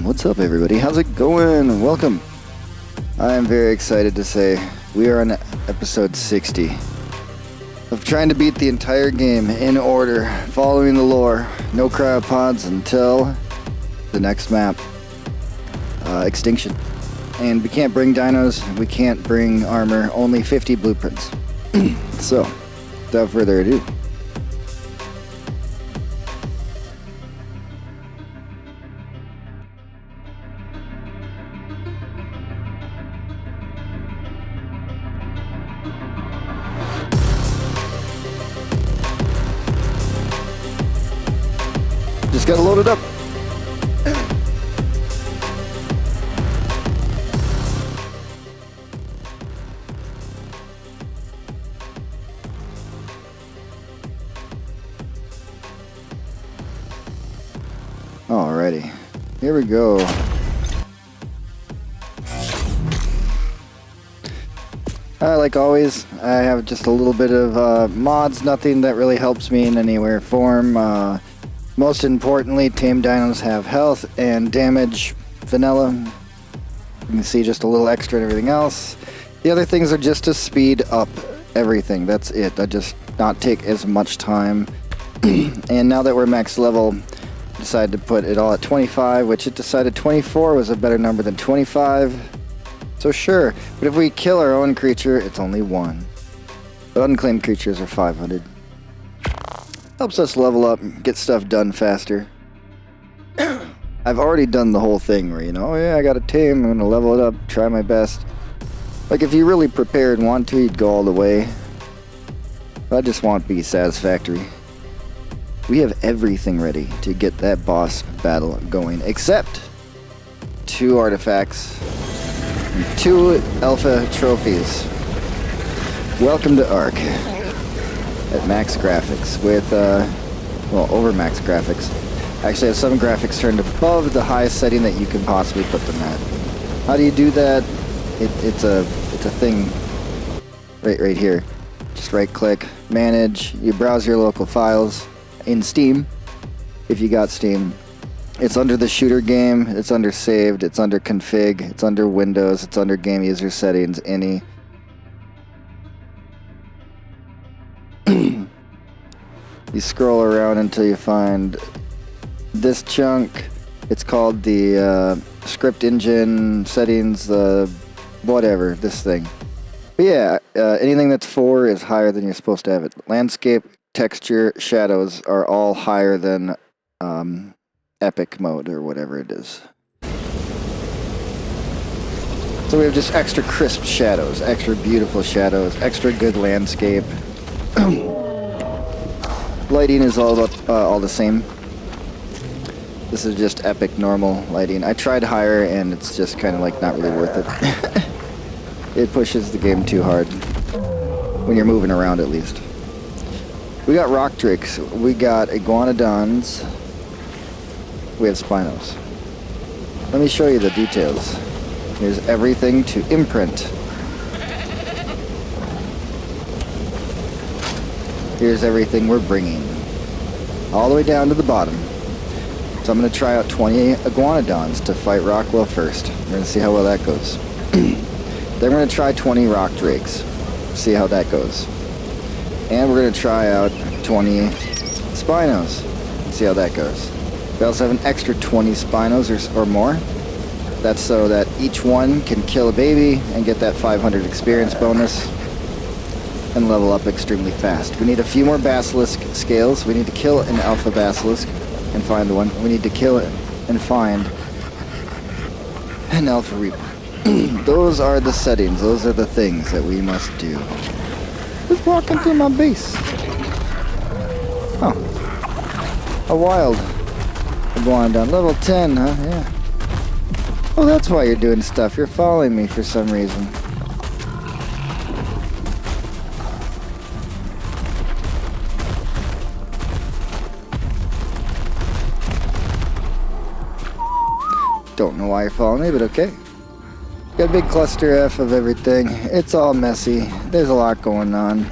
What's up, everybody? How's it going? Welcome. I am very excited to say we are on episode 60 of trying to beat the entire game in order, following the lore. No cryopods until the next map, extinction. And we can't bring dinos, we can't bring armor, only 50 blueprints. So, without further ado, just gotta load it up. Alrighty, here we go. Like always, I have just a little bit of mods, nothing that really helps me in any way or form. Most importantly, tame dinos have health and damage, vanilla. You can see just a little extra and everything else. The other things are just to speed up everything. That's it. I just not take as much time. And now that we're max level, decided to put it all at 25, which it decided 24 was a better number than 25. So sure, but if we kill our own creature, it's only 1. But unclaimed creatures are 500. Helps us level up and get stuff done faster. I've already done the whole thing where, oh yeah, I got a tame, I'm gonna level it up, try my best. Like if you really prepare and want to, you'd go all the way. I just want to be satisfactory. We have everything ready to get that boss battle going, except 2 artifacts, and 2 alpha trophies. Welcome to Ark. At max graphics with, over max graphics. Actually, I have some graphics turned above the highest setting that you can possibly put them at. How do you do that? It's a thing right here. Just right click, manage, you browse your local files in Steam, if you got Steam. It's under the shooter game, it's under saved, it's under config, it's under Windows, it's under game user settings, any. You scroll around until you find this chunk. It's called the script engine settings, whatever, this thing. But yeah, anything that's 4 is higher than you're supposed to have it. Landscape, texture, shadows are all higher than epic mode or whatever it is. So we have just extra crisp shadows, extra beautiful shadows, extra good landscape. Lighting is all the same. This is just epic normal lighting. I tried higher and it's just kind of like not really worth it. It pushes the game too hard when you're moving around, at least. We got rock drakes. We got iguanodons. We have spinos. Let me show you the details. Here's everything to imprint. Here's everything we're bringing, all the way down to the bottom. So I'm going to try out 20 iguanodons to fight Rockwell first. We're going to see how well that goes. Then we're going to try 20 rock drakes, see how that goes. And we're going to try out 20 spinos, see how that goes. We also have an extra 20 spinos or more. That's so that each one can kill a baby and get that 500 experience bonus and level up extremely fast. We need a few more basilisk scales. We need to kill an alpha basilisk and find the one. We need to kill it and find an alpha reaper. Those are the settings. Those are the things that we must do. Who's walking through my base? Oh, a wild iguanodon. Level 10, huh? Yeah. Oh, that's why you're doing stuff. You're following me for some reason. Don't know why you're following me, but okay. Got a big cluster F of everything. It's all messy. There's a lot going on.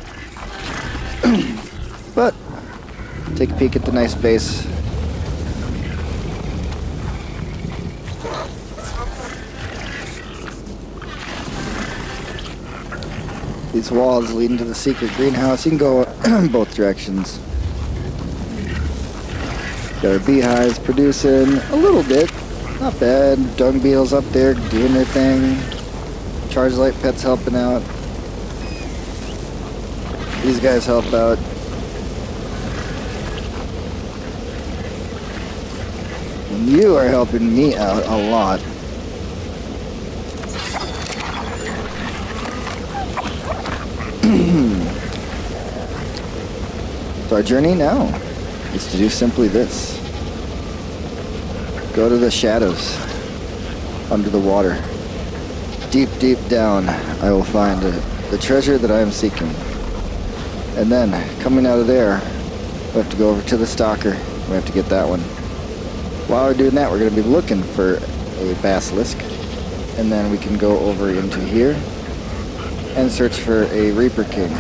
But, take a peek at the nice base. These walls leading to the secret greenhouse. You can go both directions. Got our beehives producing a little bit. Not bad. Dung beetles up there doing their thing. Charge light pets helping out. These guys help out. And you are helping me out a lot. So our journey now is to do simply this. Go to the shadows, under the water. Deep, deep down, I will find the treasure that I am seeking. And then, coming out of there, we have to go over to the stalker. We have to get that one. While we're doing that, we're going to be looking for a basilisk. And then we can go over into here and search for a Reaper King.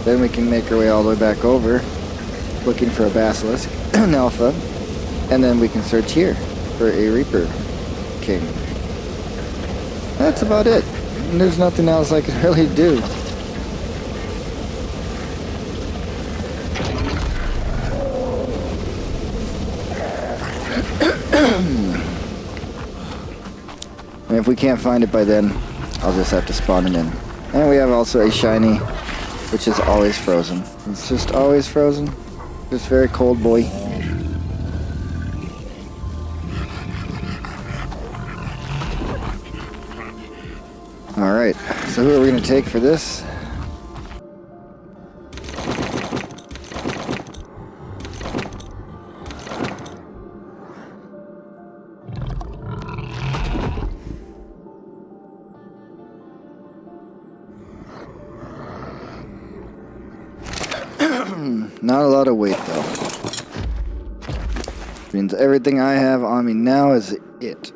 Then we can make our way all the way back over, looking for a basilisk, an alpha, and then we can search here for a Reaper King. That's about it. There's nothing else I can really do. And if we can't find it by then, I'll just have to spawn it in. And we have also a shiny, which is always frozen. It's just always frozen. Just very cold boy. Alright, so who are we going to take for this? Not a lot of weight though. Means everything I have on me now is it.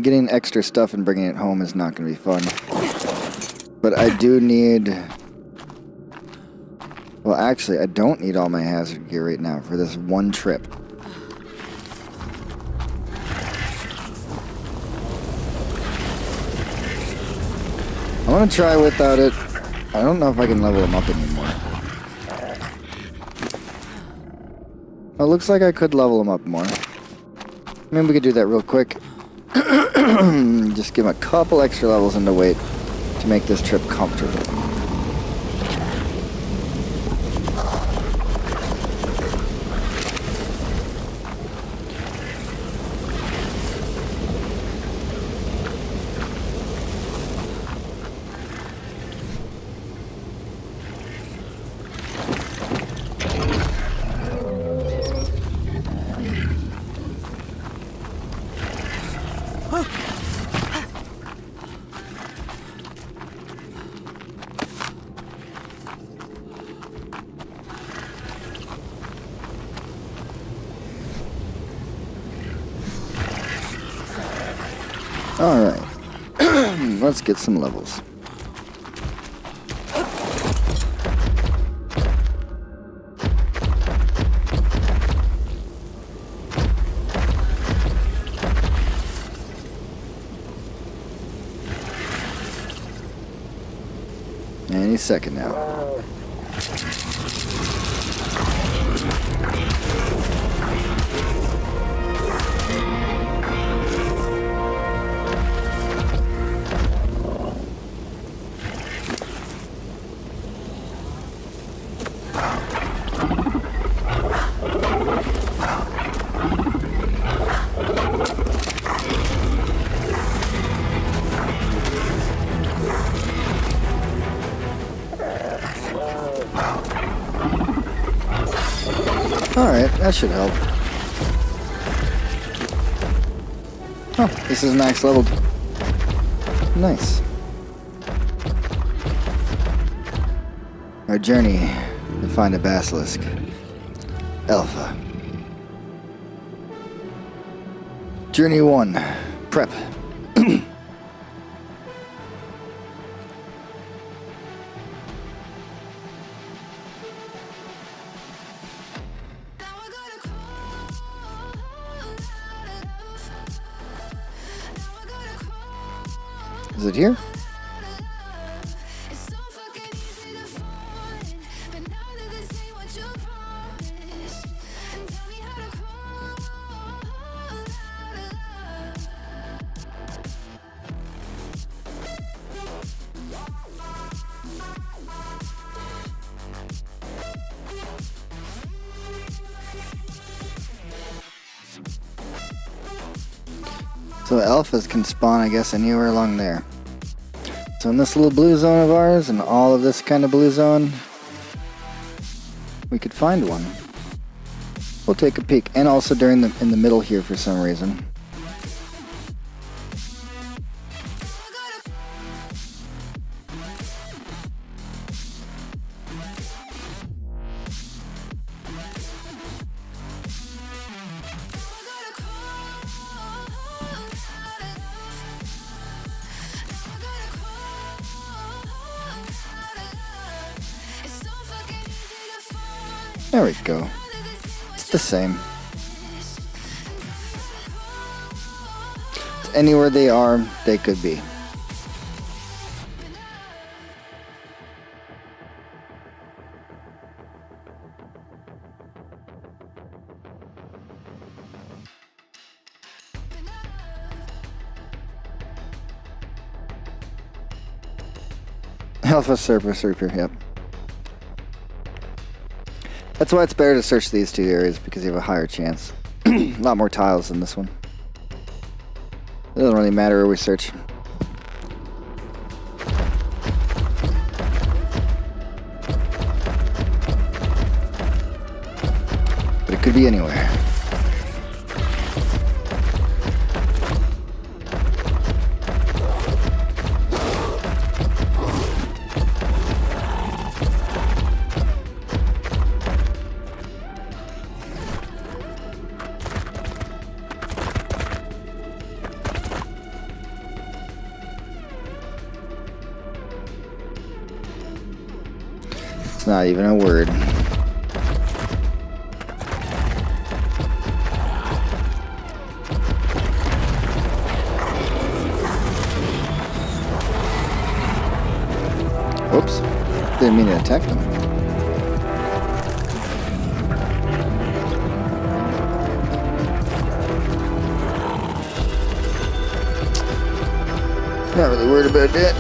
Getting extra stuff and bringing it home is not going to be fun. But I do need... Well, actually, I don't need all my hazard gear right now for this one trip. I want to try without it. I don't know if I can level them up anymore. Oh, looks like I could level them up more. Maybe we could do that real quick. Just give them a couple extra levels into weight to make this trip comfortable. Alright, let's get some levels. Any second now. Alright, that should help. Oh, this is max leveled. Nice. Our journey to find a basilisk. Alpha. Journey 1. Prep. Is it here? So alphas can spawn, I guess, anywhere along there. So in this little blue zone of ours, and all of this kind of blue zone, we could find one. We'll take a peek, and also in the middle here for some reason. There we go. It's the same. Anywhere they are, they could be. Alpha Surface Reaper, yep. That's why it's better to search these two areas, because you have a higher chance. A lot more tiles than this one. It doesn't really matter where we search. But it could be anywhere. Not even a word. Oops. Didn't mean to attack them. Not really worried about that.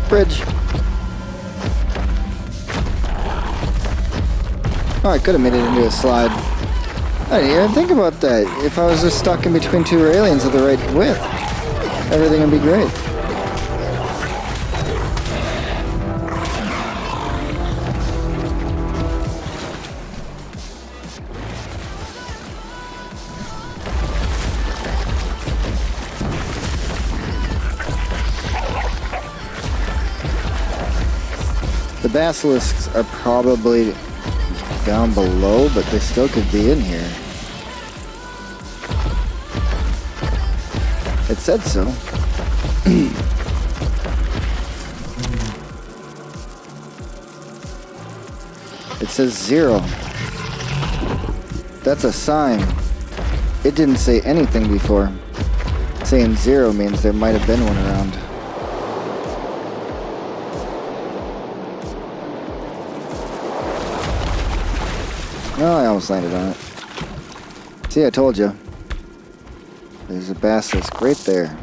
Bridge. Oh, I could have made it into a slide. I didn't even think about that. If I was just stuck in between two railings of the right width, everything would be great. The basilisks are probably down below, but they still could be in here. It said so. It says 0. That's a sign. It didn't say anything before. Saying 0 means there might have been one around. Oh, I almost landed on it. See, I told you. There's a basilisk right there.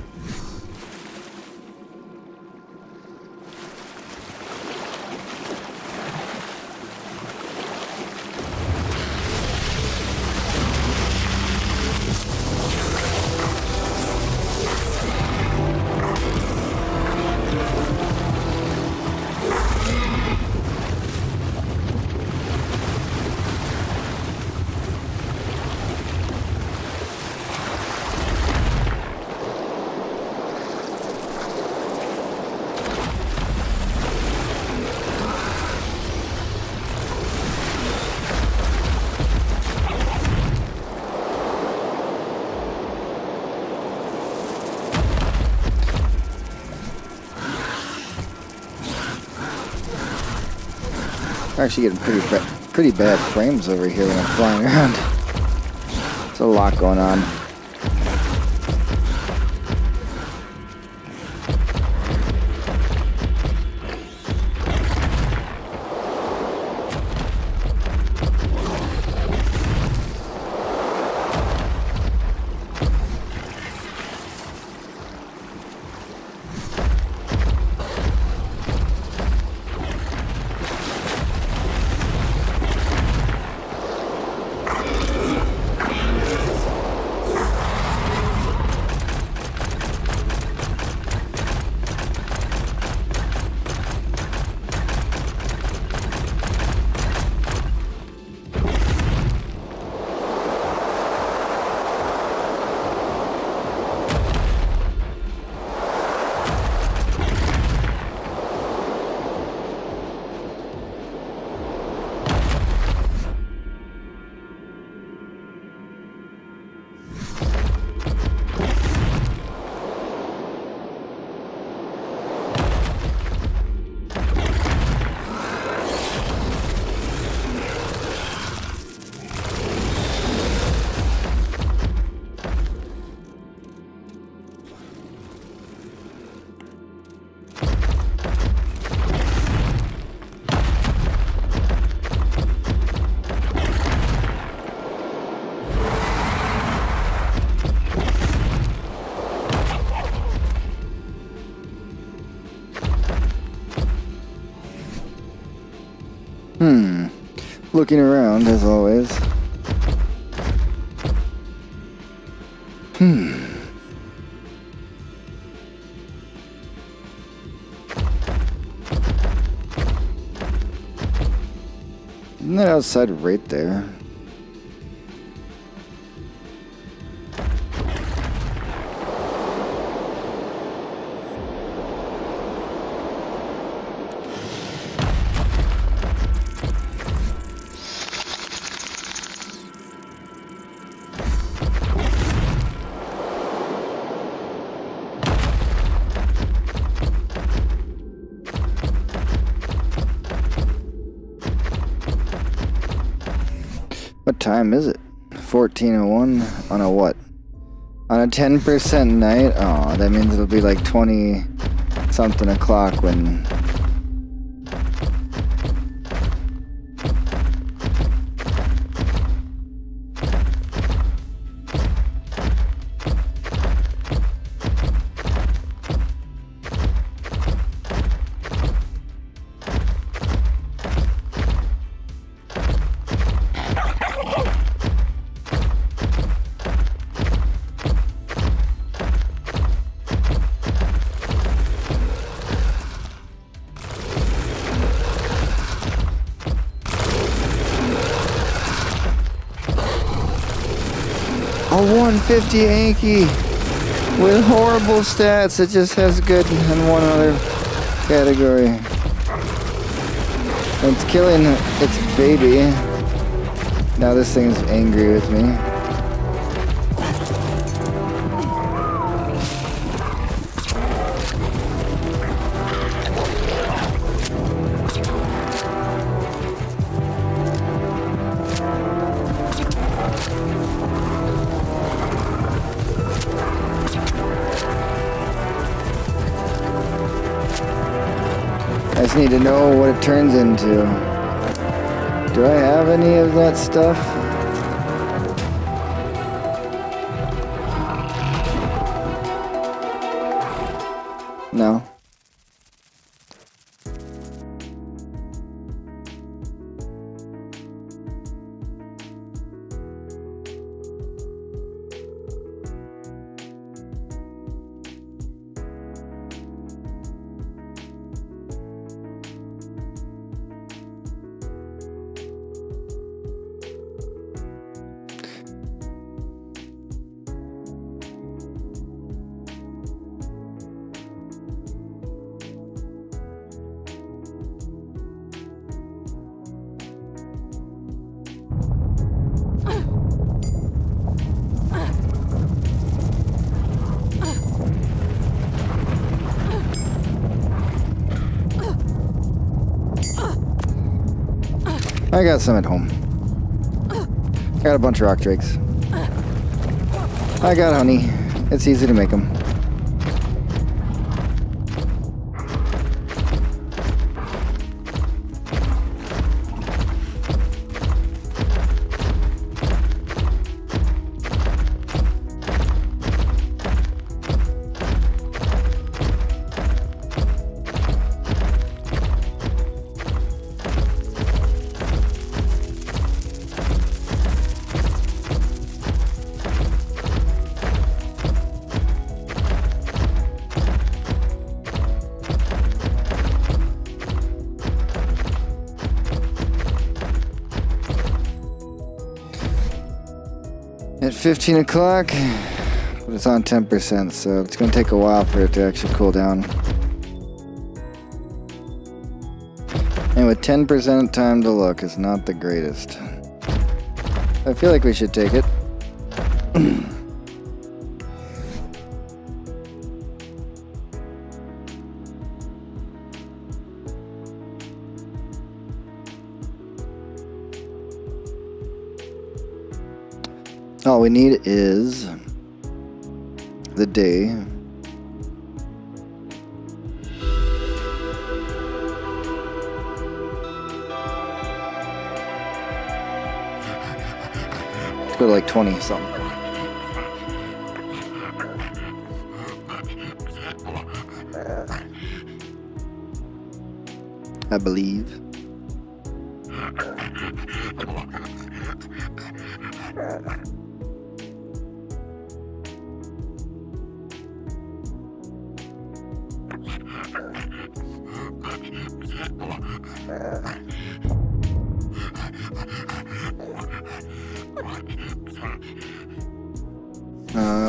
I'm actually getting pretty bad frames over here when I'm flying around. There's a lot going on. Looking around, as always. Isn't that outside right there? What time is it? 14:01 on a what? On a 10% night? Oh, that means it'll be like 20 something o'clock when... A 150 Anki with horrible stats. It just has good in one other category. It's killing its baby. Now this thing's angry with me. I just need to know what it turns into. Do I have any of that stuff? No. I got some at home. Got a bunch of rock drakes. I got honey. It's easy to make them. At 15 o'clock, but it's on 10%, so it's going to take a while for it to actually cool down. And with 10% time to look, it's not the greatest. I feel like we should take it. All we need is the day. Let's go to like 20 something. I believe.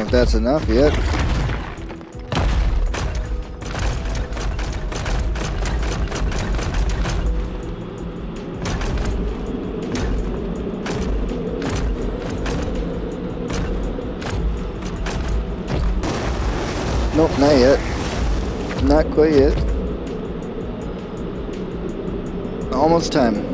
If that's enough yet. Nope, not yet. Not quite yet. Almost time.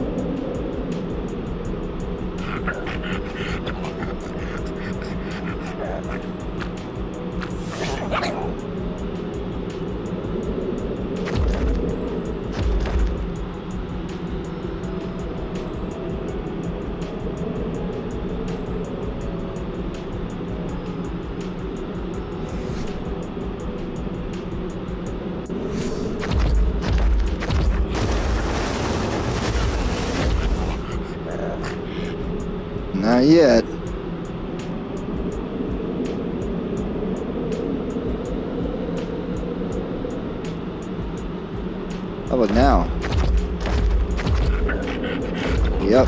Not yet. How about now? Yep.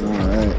Alright.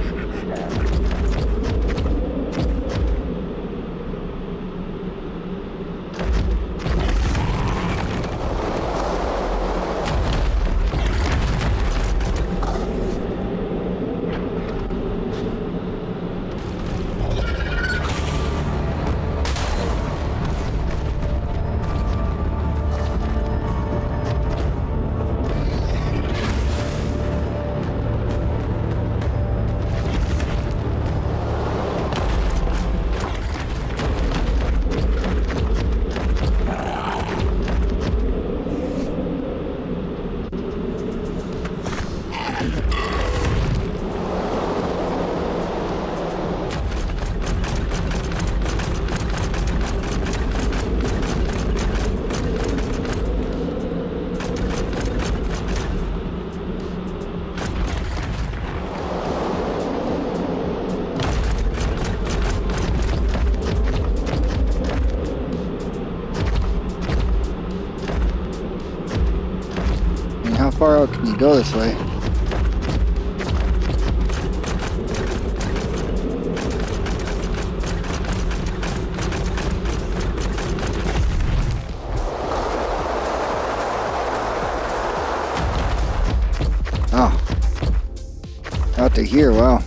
How far out can you go this way? Oh. Out to here, wow.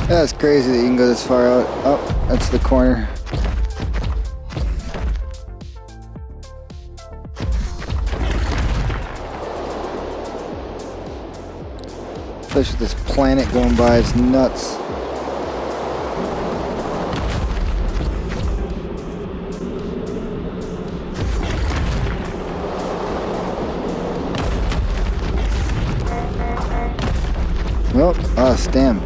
That's crazy that you can go this far out. Oh, that's the corner. Especially with this planet going by, it's nuts. Oh, us, damn.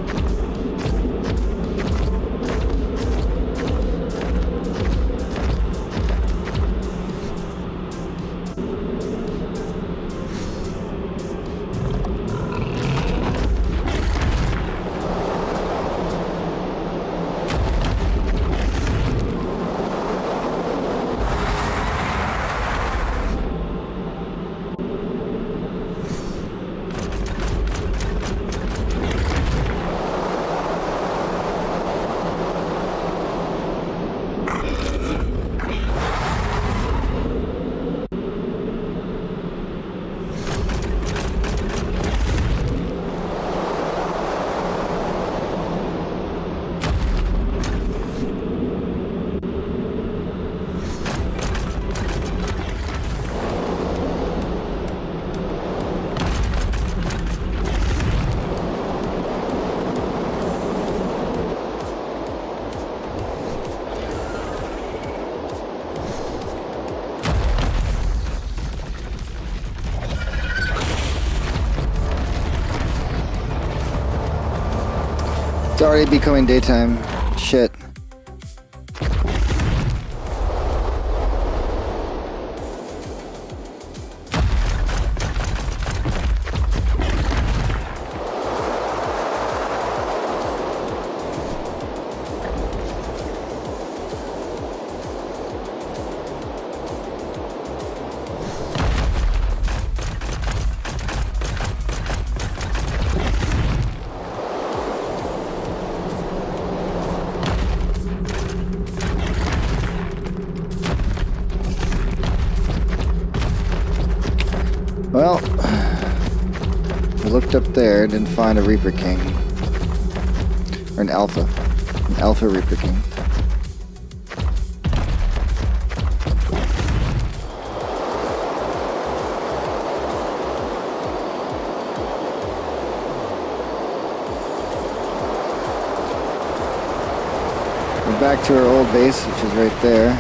It's already becoming daytime. Shit. Well, I looked up there, didn't find a Reaper King. Or an Alpha. An Alpha Reaper King. We're back to our old base, which is right there.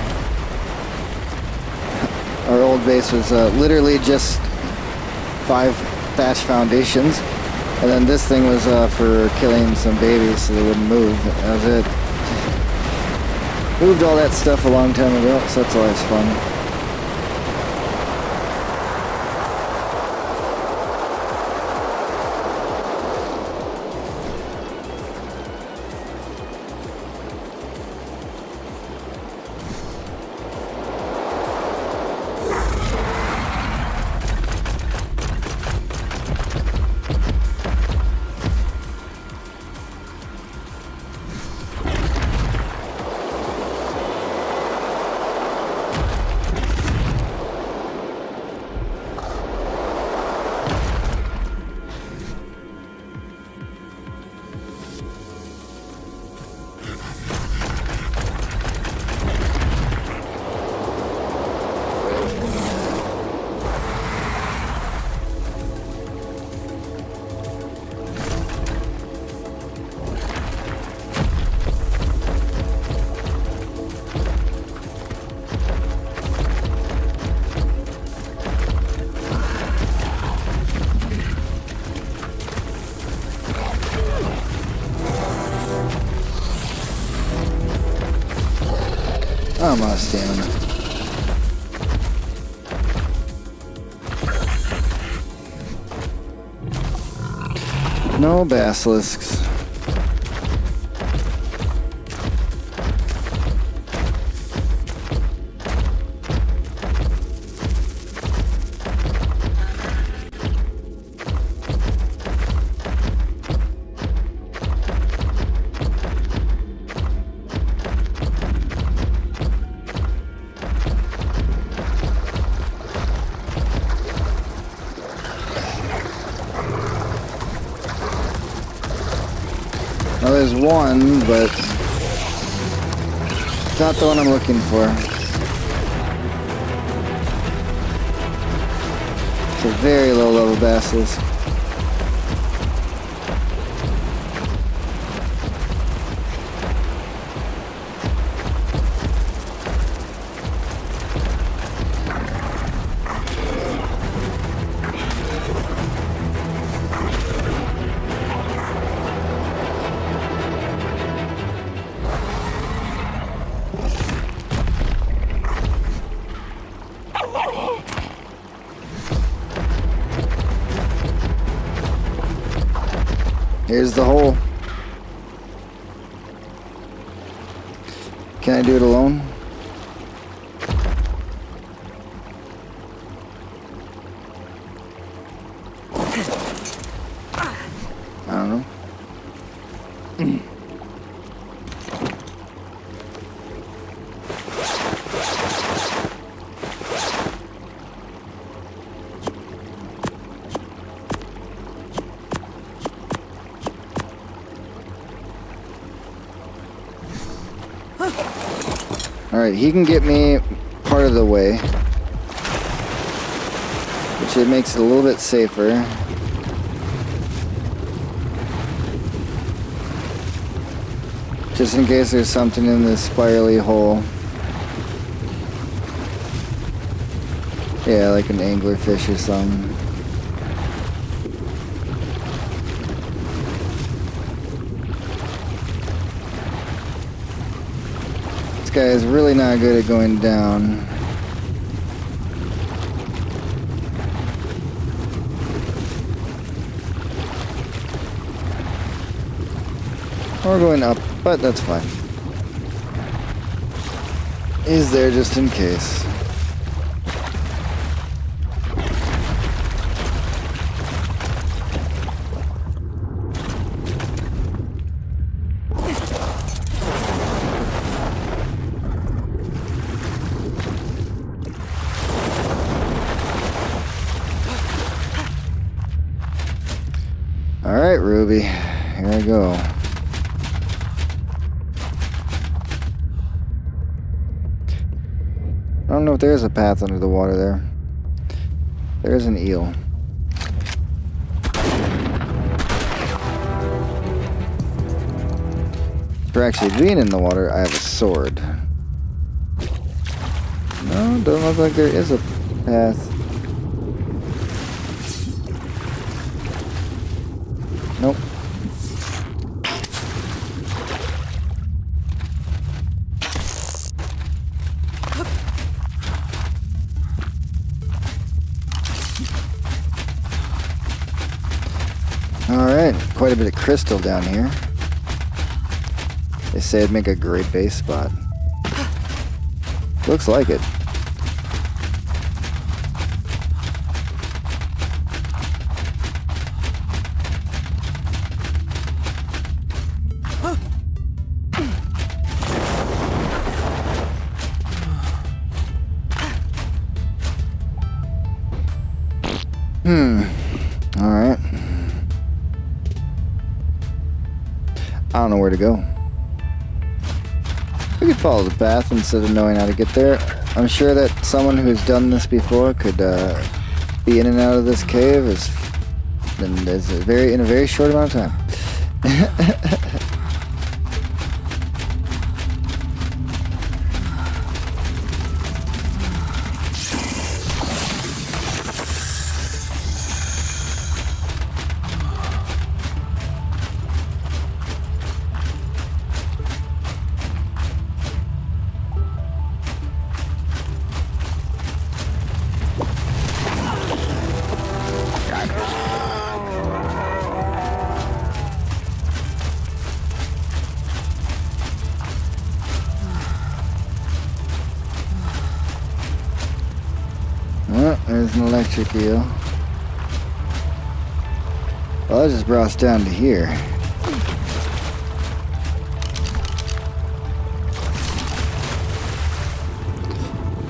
Our old base was literally just 5 thatch foundations, and then this thing was for killing some babies so they wouldn't move. That was it. Moved all that stuff a long time ago, so that's always fun. I'm out of stamina. No basilisks. Well, there's one, but it's not the one I'm looking for. It's a very low level basilisk. Here's the hole. Can I do it alone? I don't know. Alright, he can get me part of the way, which it makes it a little bit safer. Just in case there's something in this spirally hole. Yeah, like an anglerfish or something. This guy is really not good at going down. Or going up, but that's fine. He's there just in case. Alright, Ruby. Here I go. I don't know if there's a path under the water there. There's an eel. For actually being in the water, I have a sword. No, don't look like there is a path. Nope. Alright, quite a bit of crystal down here. They say it'd make a great base spot. Looks like it. Alright. I don't know where to go. We could follow the path instead of knowing how to get there. I'm sure that someone who's done this before could be in and out of this cave in a very short amount of time. Oh, there's an electric eel. Well, that just brought us down to here.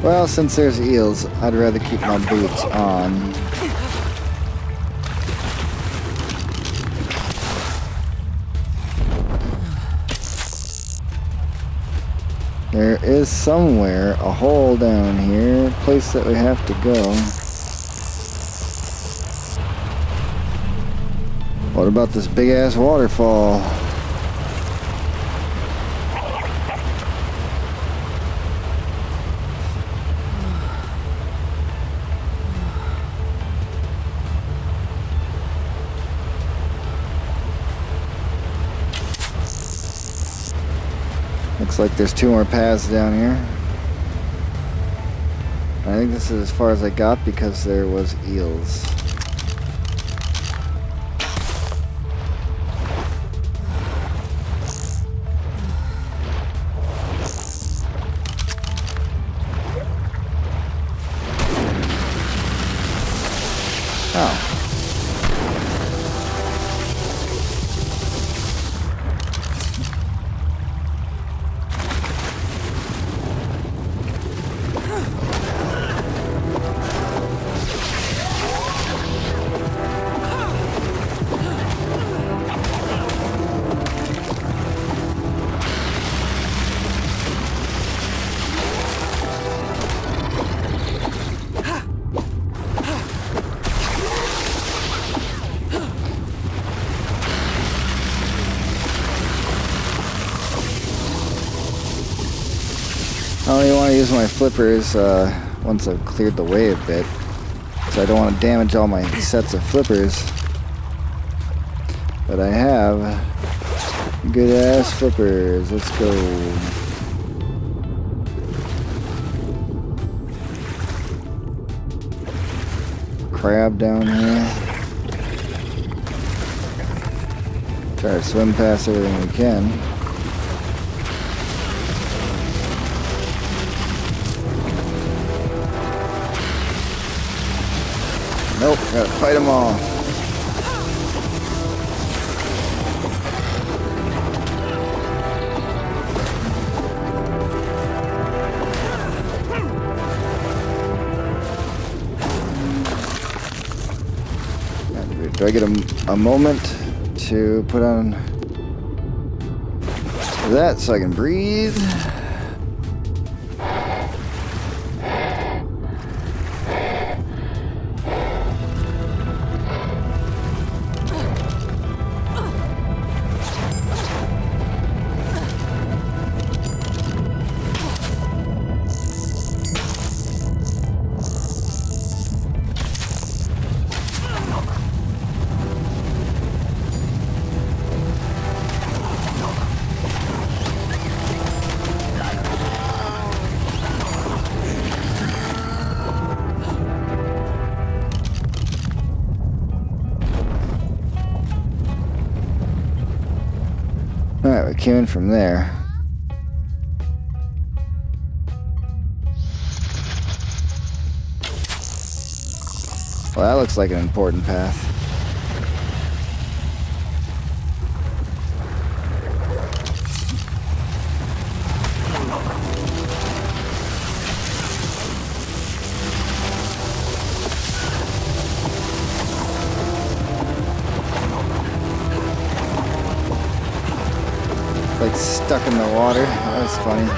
Well, since there's eels, I'd rather keep my boots on. There is somewhere a hole down here, a place that we have to go. What about this big ass waterfall? Looks like there's 2 more paths down here. I think this is as far as I got because there was eels. Oh. I only want to use my flippers once I've cleared the way a bit, so I don't want to damage all my sets of flippers. But I have good ass flippers. Let's go. Crab down here. Try to swim past everything we can. Nope, gotta fight them all. Do I get a moment to put on that so I can breathe? Alright, we came in from there. Well, that looks like an important path. Like stuck in the water. That was funny.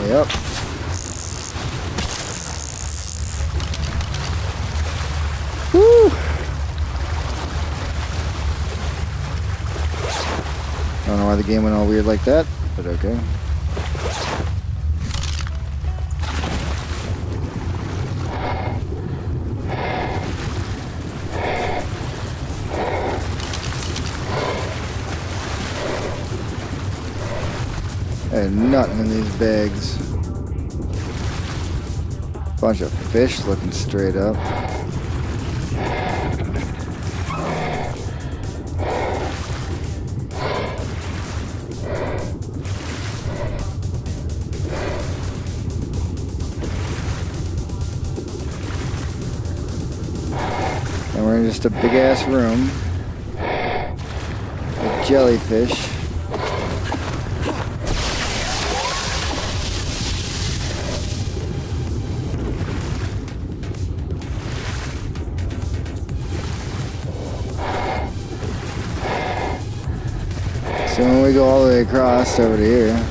Yep. Woo! I don't know why the game went all weird like that, but okay. There's nothing in these bags. Bunch of fish looking straight up. And we're in just a big ass room with jellyfish. So when we go all the way across over to here,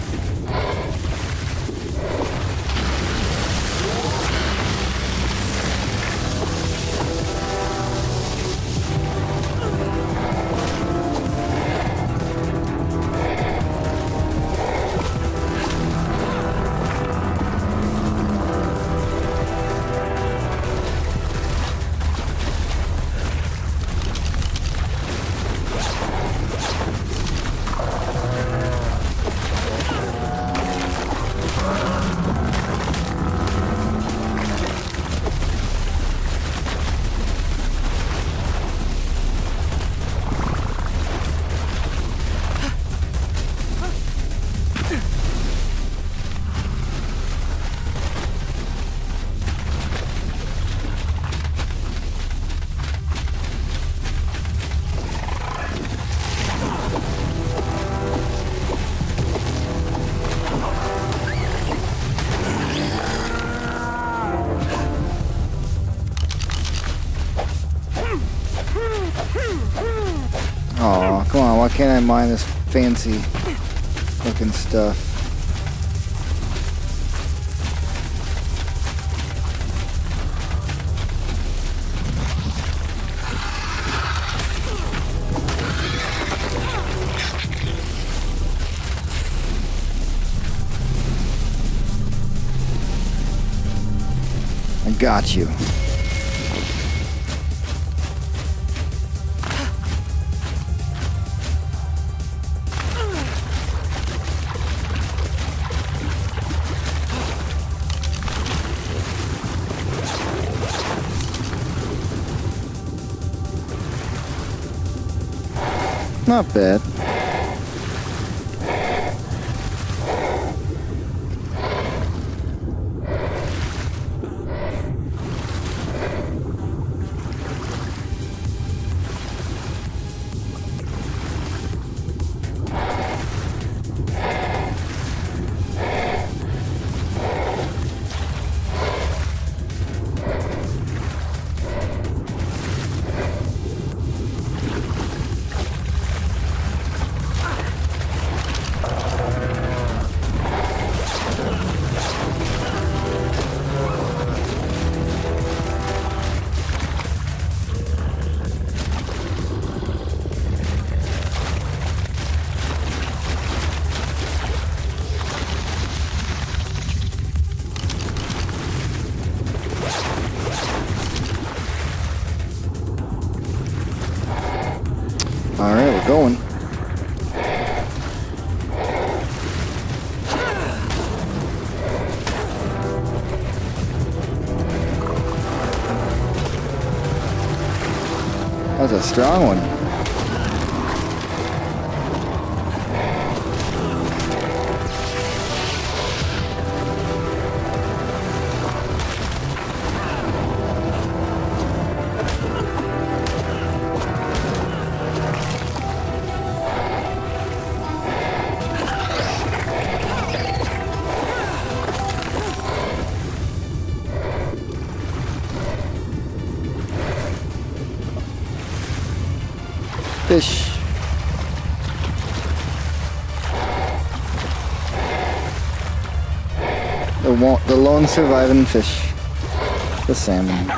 oh, come on, why can't I mine this fancy looking stuff? I got you. Not bad. Alright, we're going. That's a strong one. Fish. The lone surviving fish. The salmon.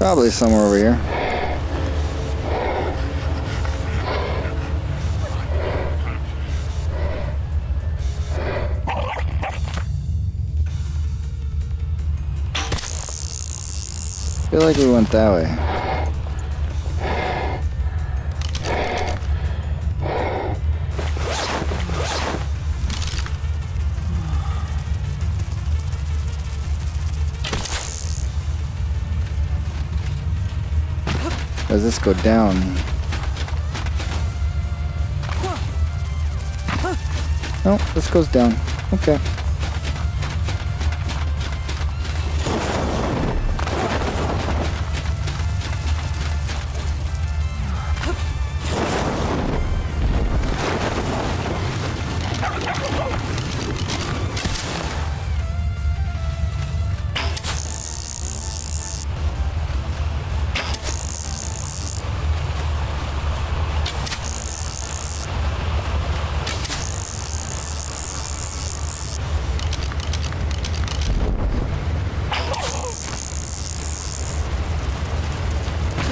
Probably somewhere over here. I feel like we went that way. Does this go down? No, this goes down. Okay.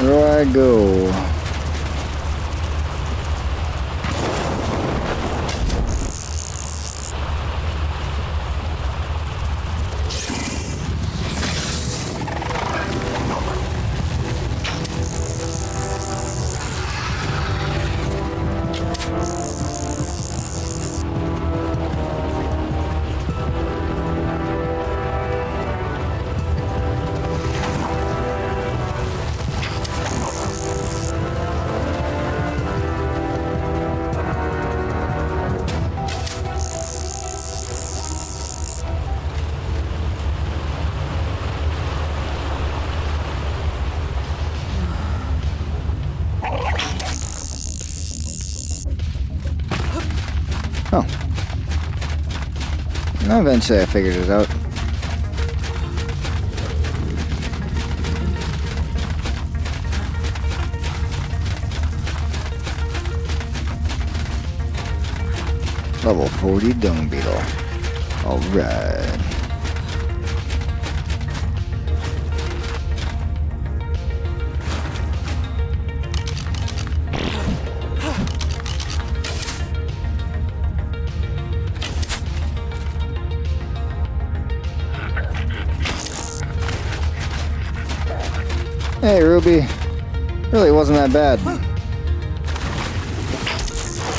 Where do I go? Oh. Eventually I figured it out. Level 40 dung beetle. Alright. Hey, Ruby. Really wasn't that bad.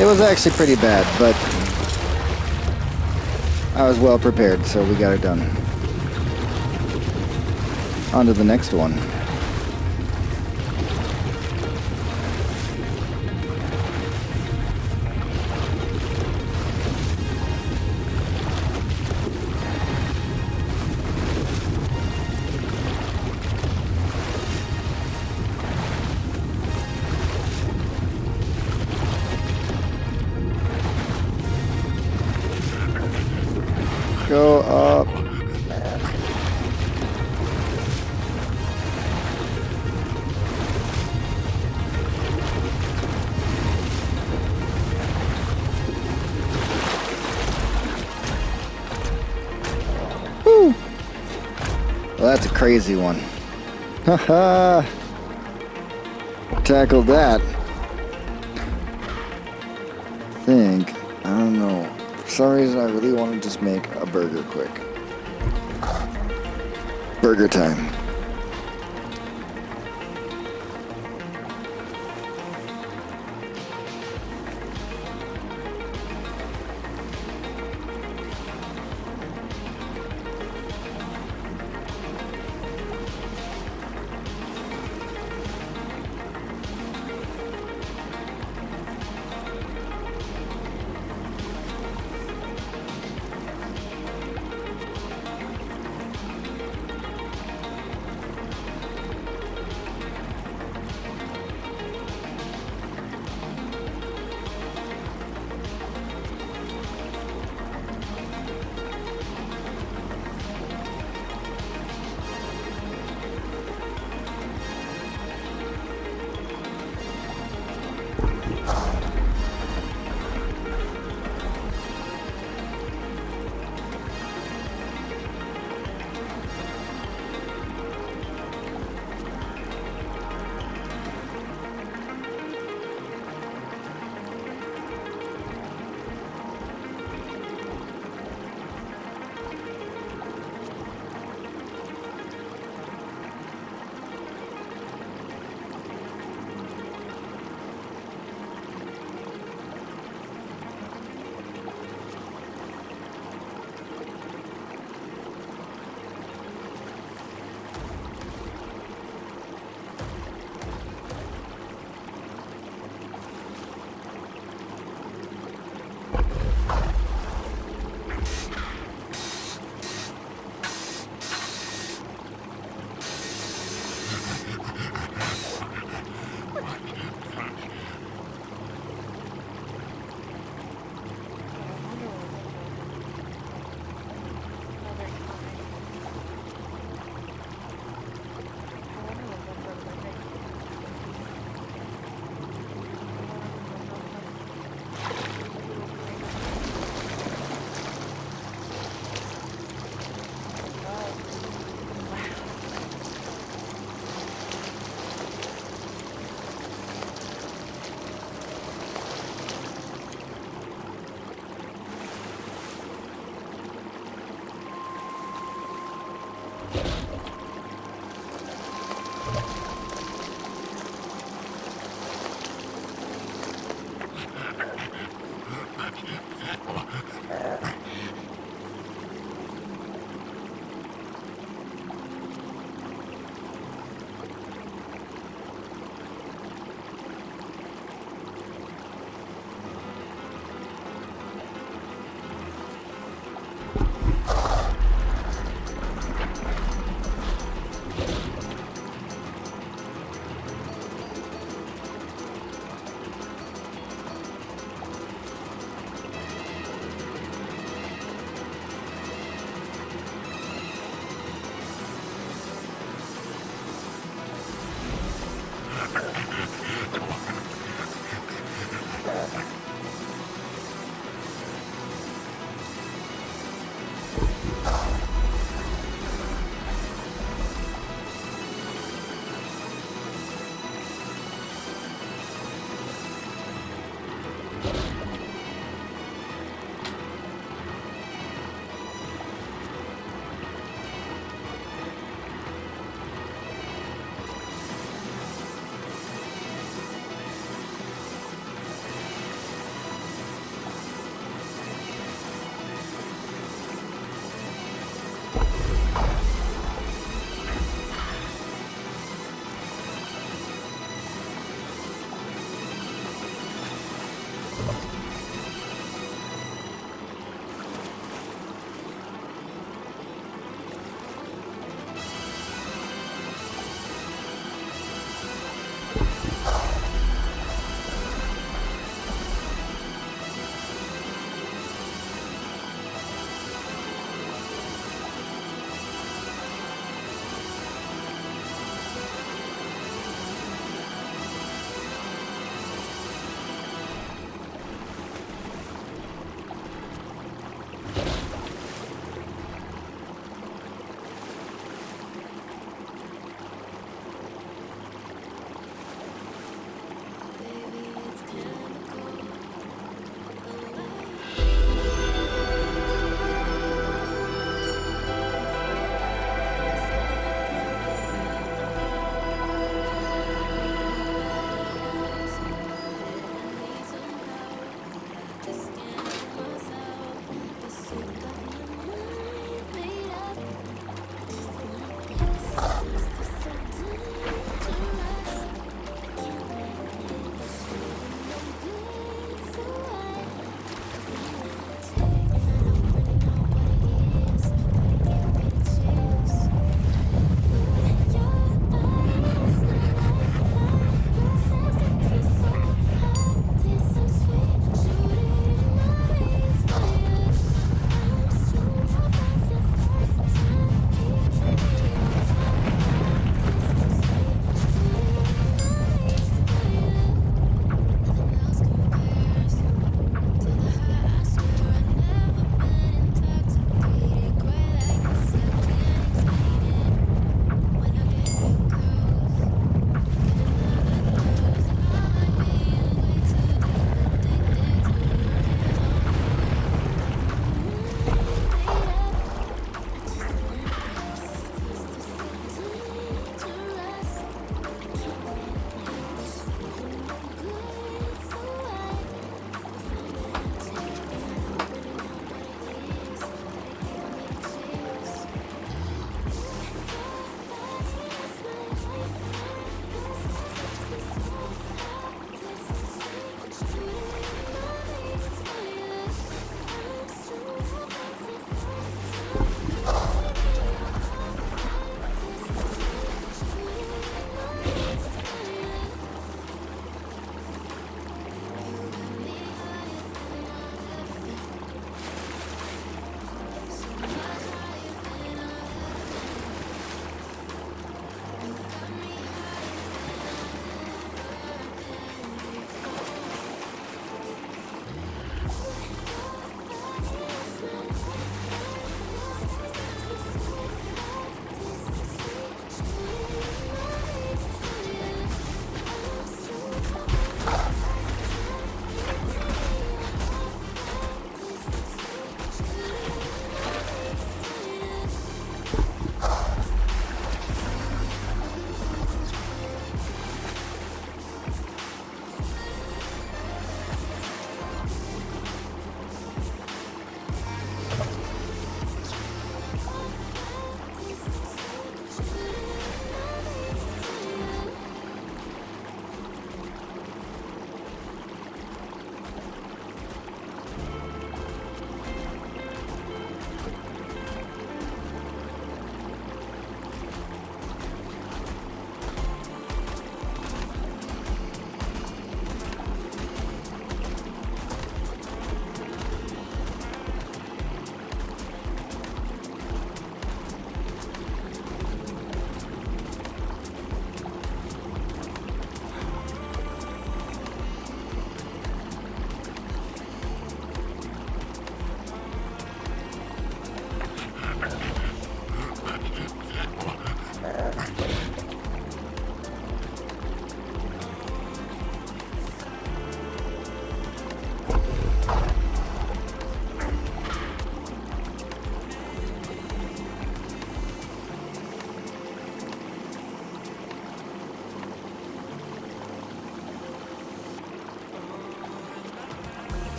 It was actually pretty bad, but I was well prepared, so we got it done. On to the next one. Go up. Woo! Well, that's a crazy one. Haha! Tackled that. I don't know. For some reason, I really want to just make a burger quick. Burger time.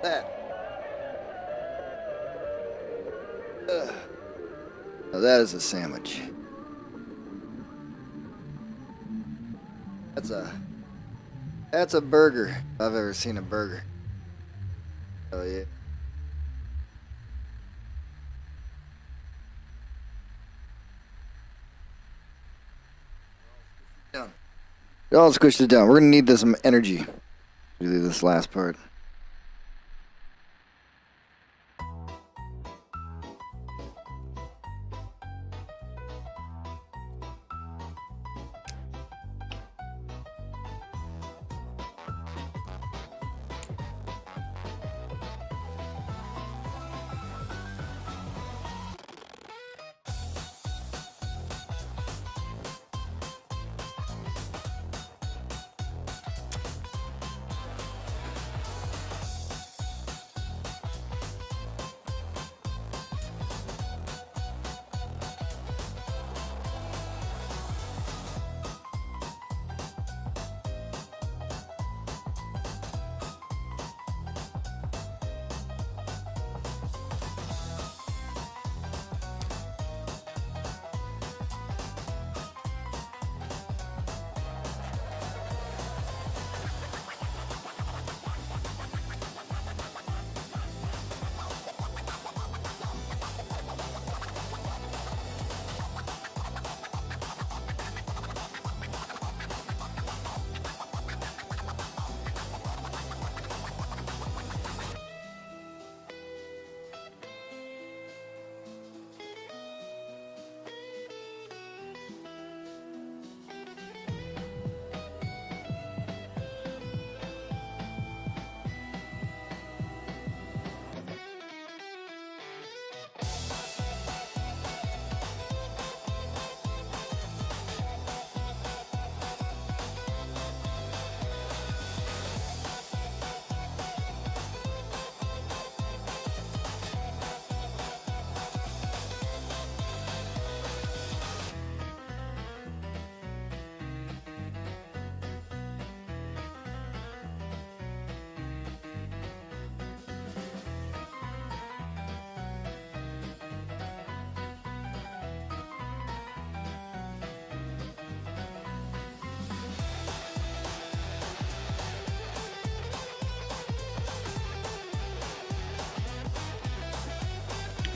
That. Now that is a sandwich. That's a burger. If I've ever seen a burger. Hell yeah. Down. It all squished it down. We're gonna need some energy. Do this last part.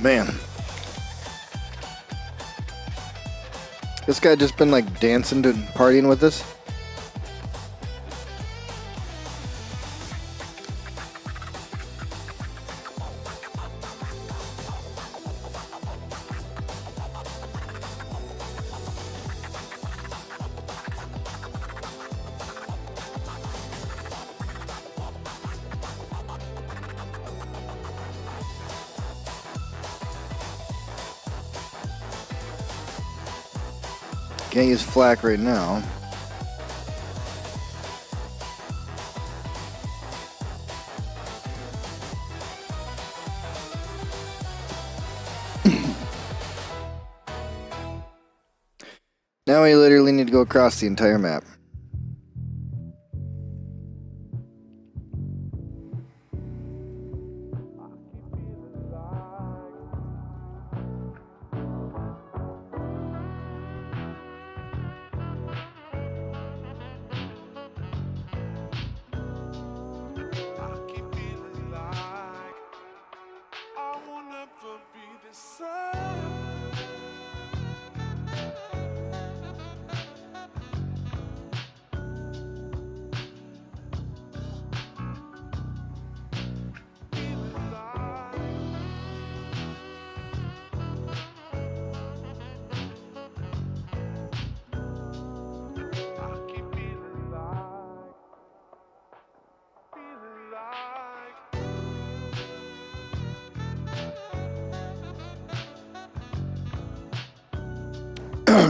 Man. This guy just been like dancing and partying with us. Can't use flak right now. Now we literally need to go across the entire map.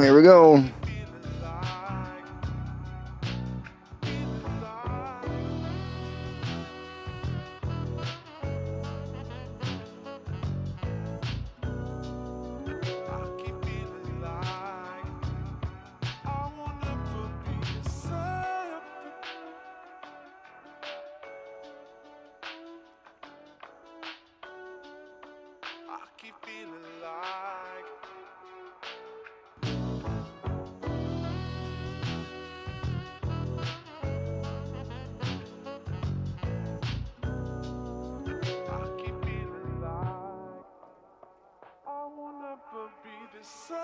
Here we go. keep feeling like I keep feeling like I will never be the same.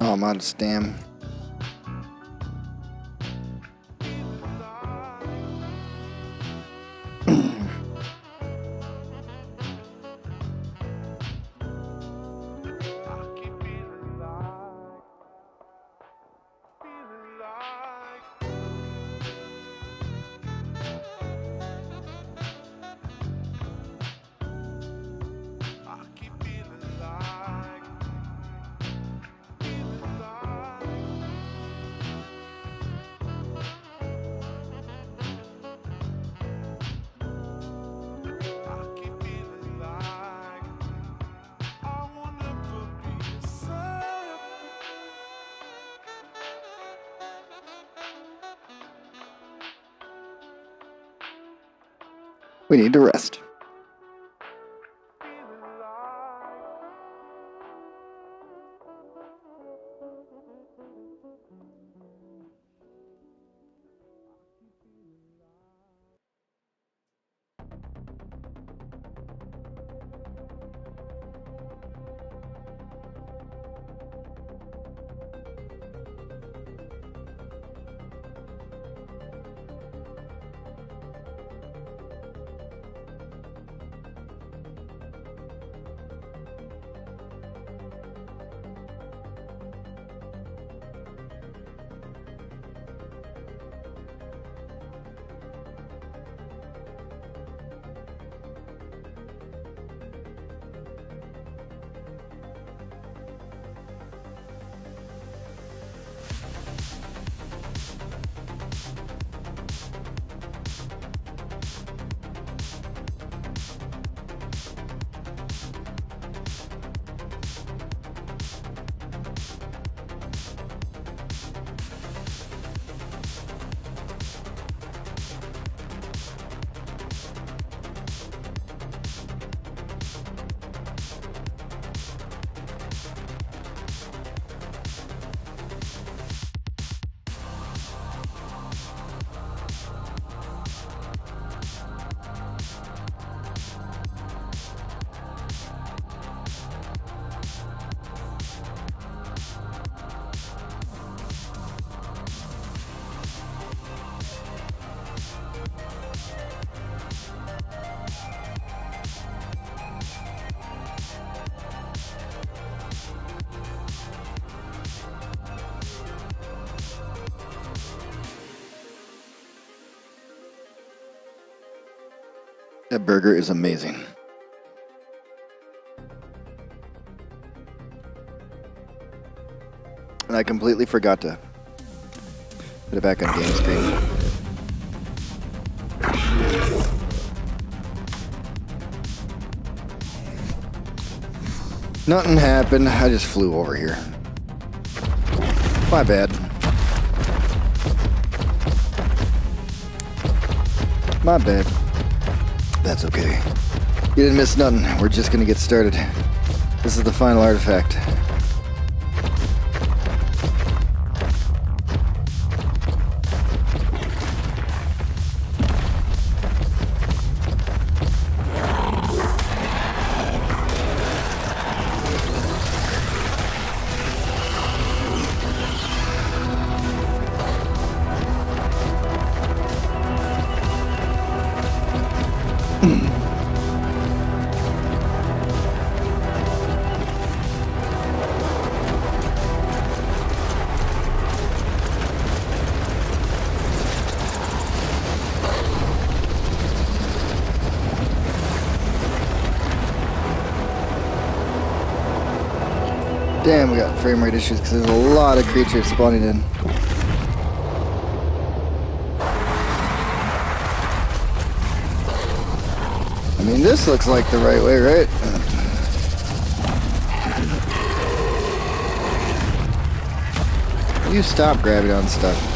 Oh, I'm out of stam. We need to rest. That burger is amazing. And I completely forgot to put it back on game screen. Nothing happened. I just flew over here. My bad. My bad. That's okay. You didn't miss nothing. We're just gonna get started. This is the final artifact. Damn, we got frame rate issues because there's a lot of creatures spawning in. I mean, this looks like the right way, right? You stop grabbing on stuff.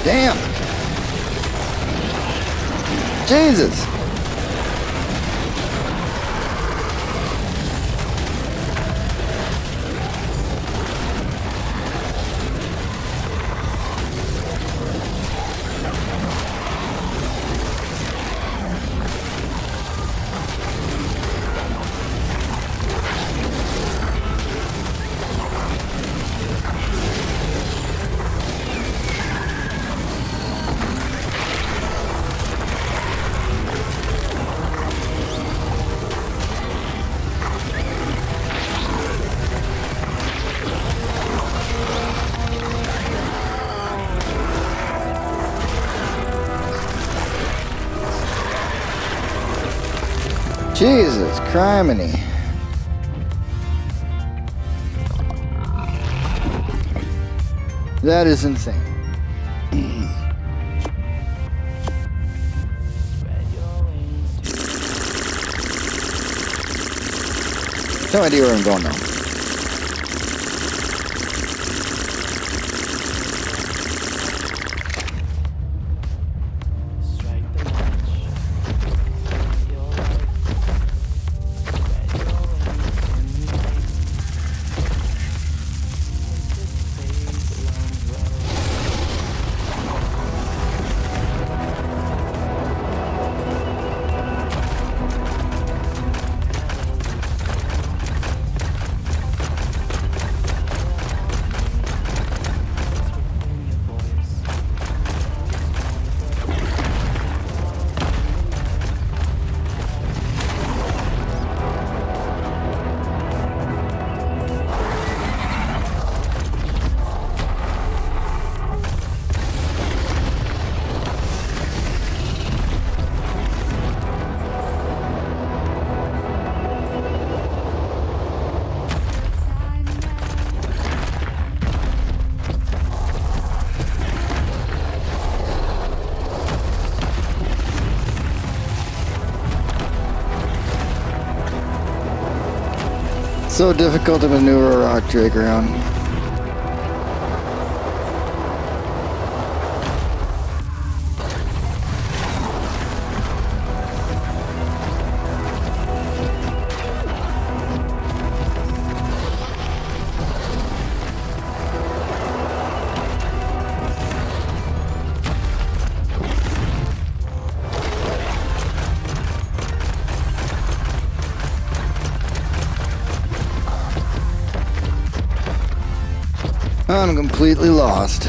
Damn! Jesus! Jesus criminy. That is insane. No idea where I'm going now. So difficult to maneuver a rock drake around. I'm completely lost.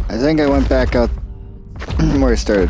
I think I went back out where I started.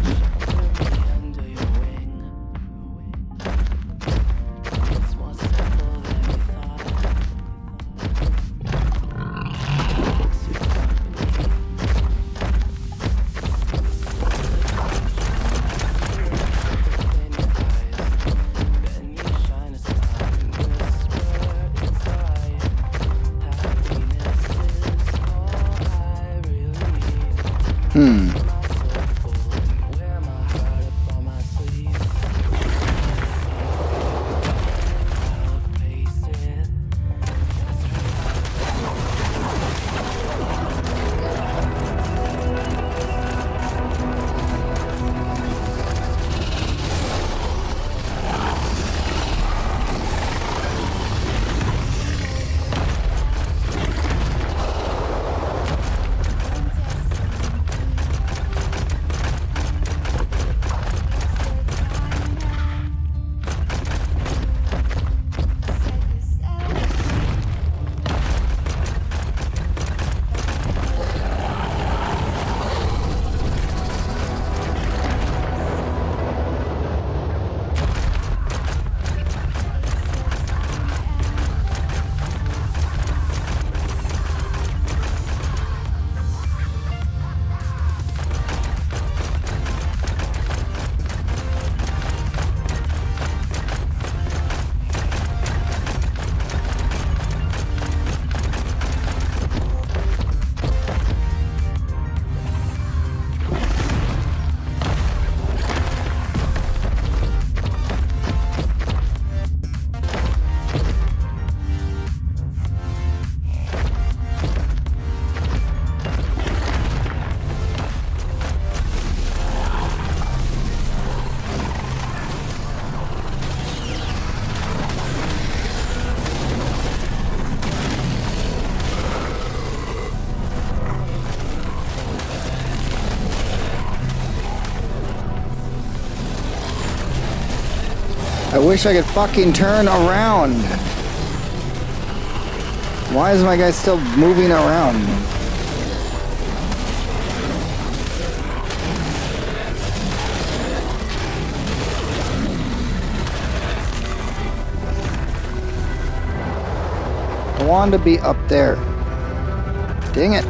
I wish I could fucking turn around. Why is my guy still moving around? I wanted to be up there. Dang it.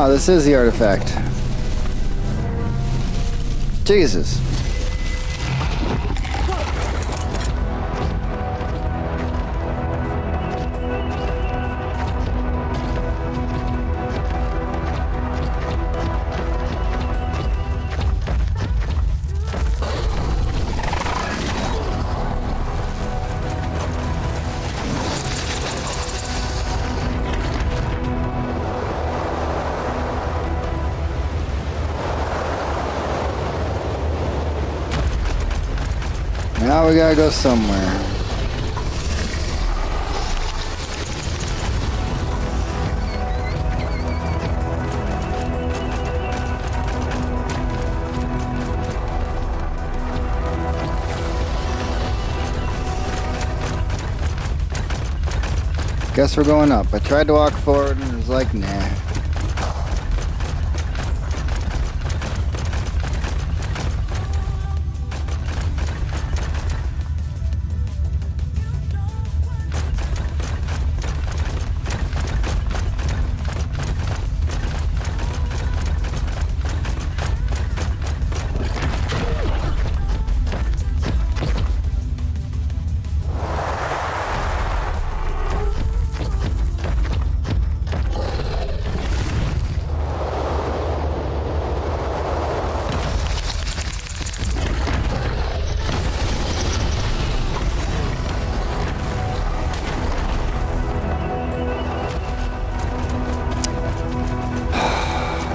Oh, this is the artifact. Jesus. Now we gotta go somewhere. Guess we're going up. I tried to walk forward and it was like, nah.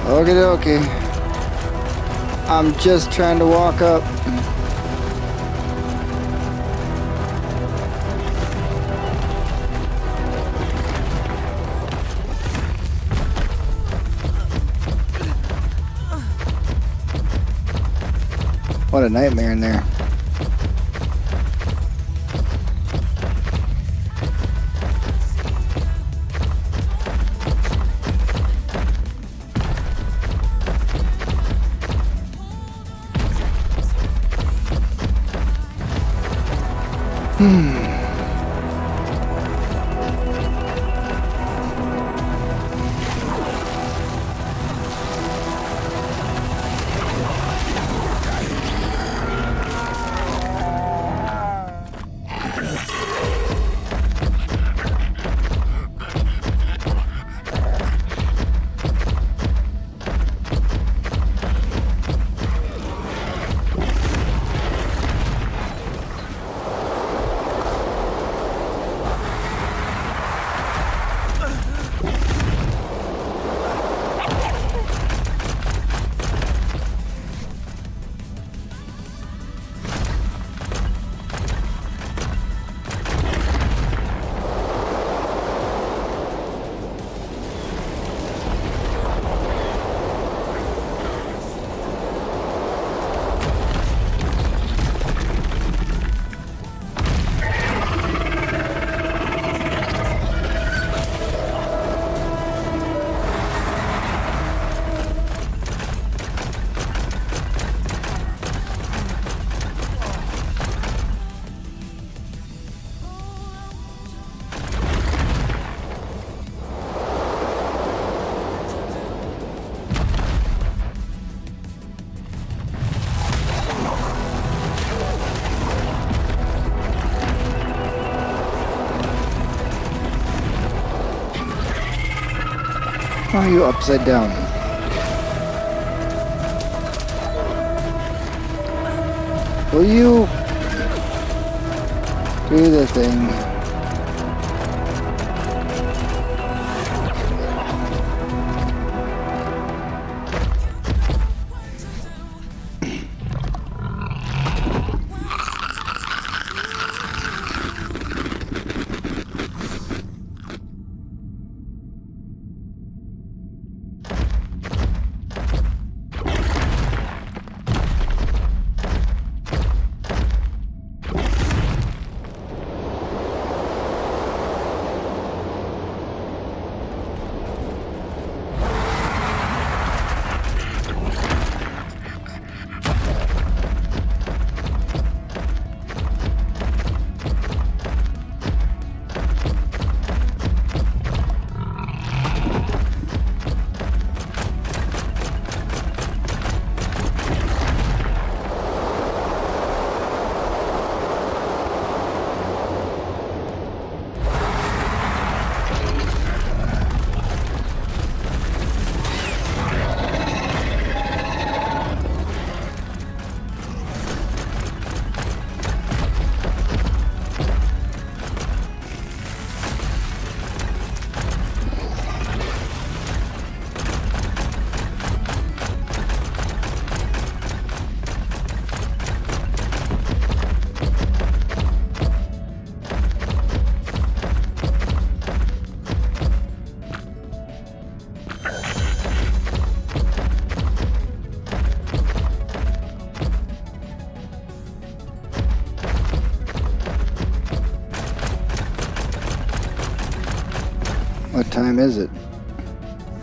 Okie dokie. I'm just trying to walk up. What a nightmare in there. Why are you upside down? Will you do the thing? time is it?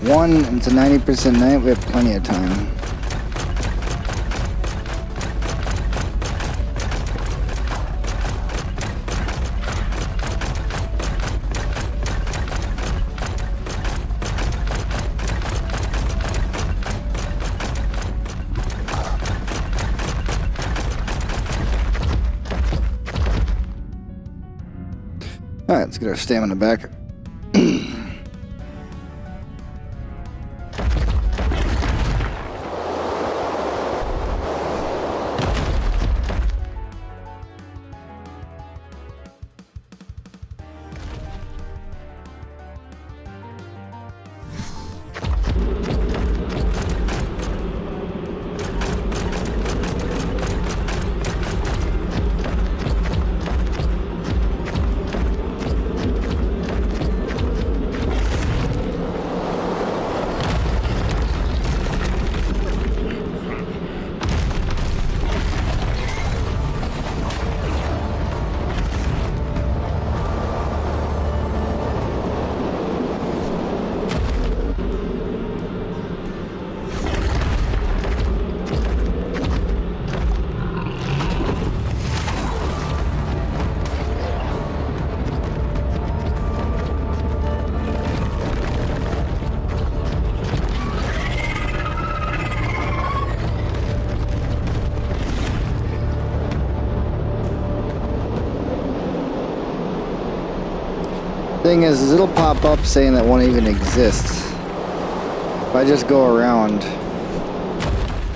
1, it's a 90% night. We have plenty of time. Alright, let's get our stamina back. Thing is it'll pop up saying that one even exists. If I just go around,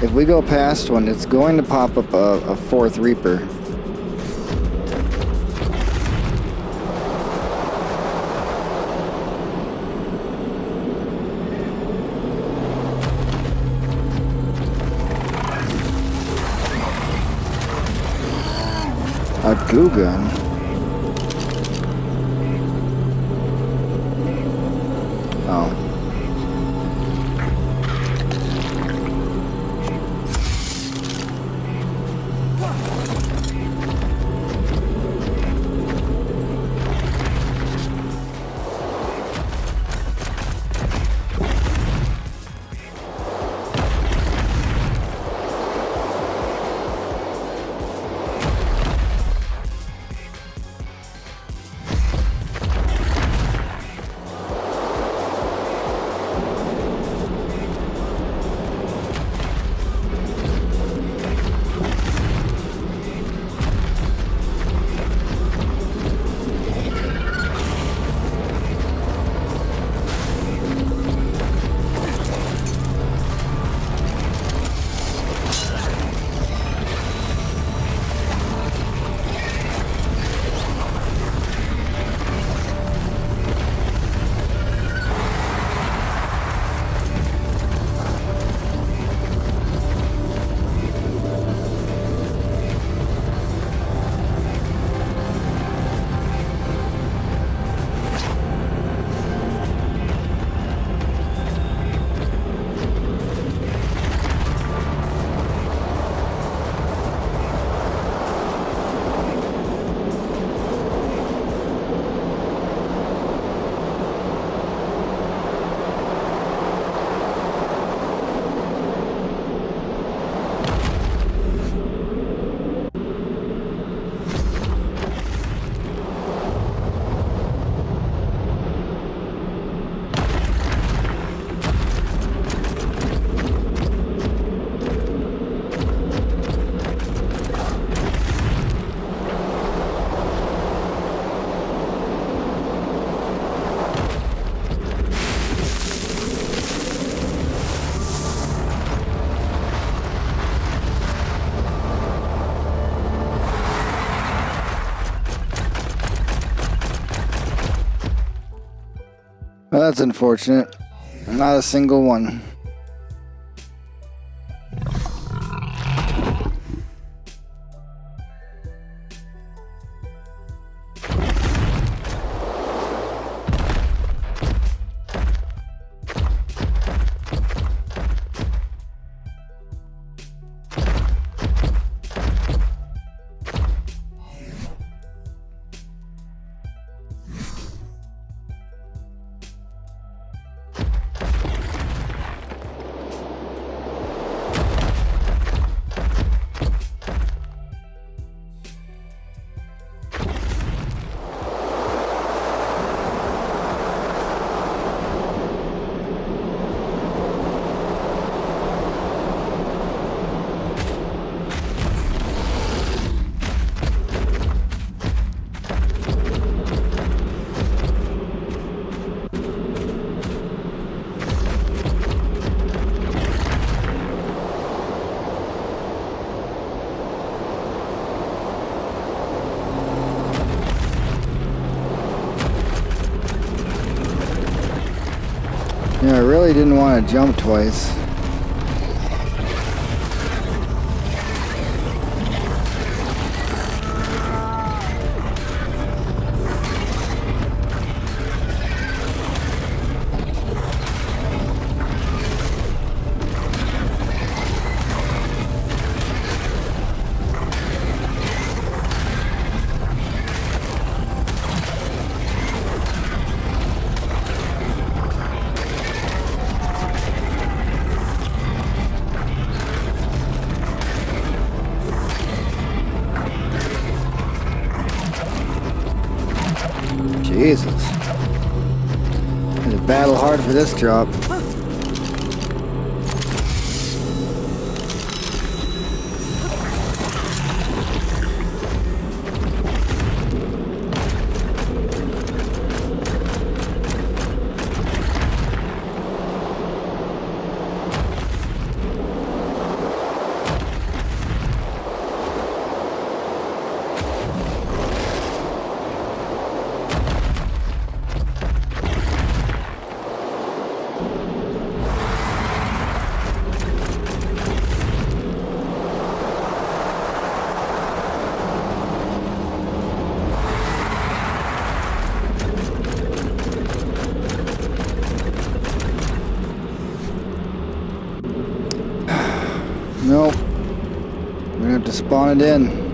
if we go past one, it's going to pop up a fourth Reaper. A goo gun. Oh. Well, that's unfortunate. Not a single one. Yeah, I really didn't want to jump twice. Jesus. Had to battle hard for this drop. Nope. We're gonna have to spawn it in.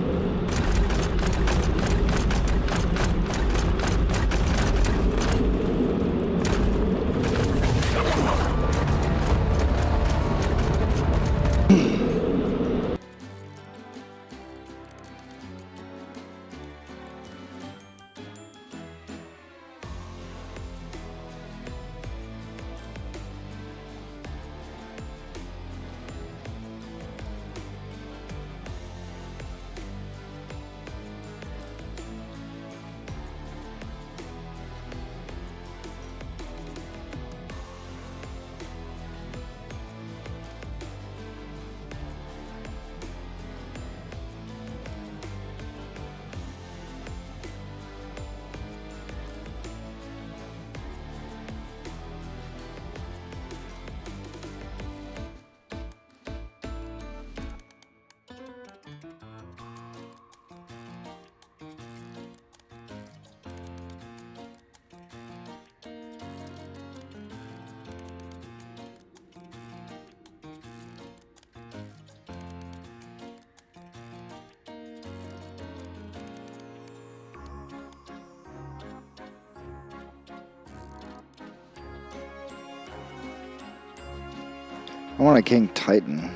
I want a King Titan.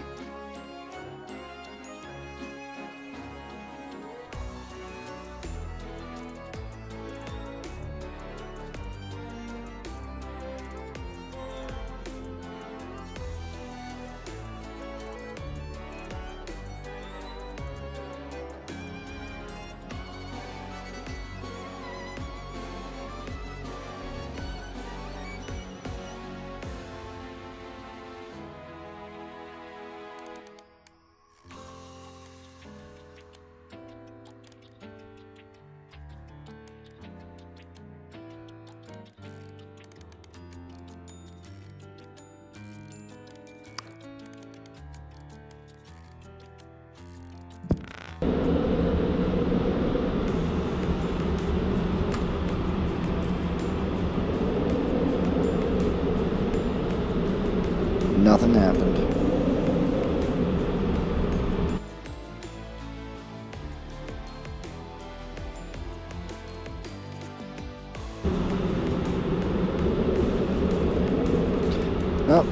Nothing happened. Nope.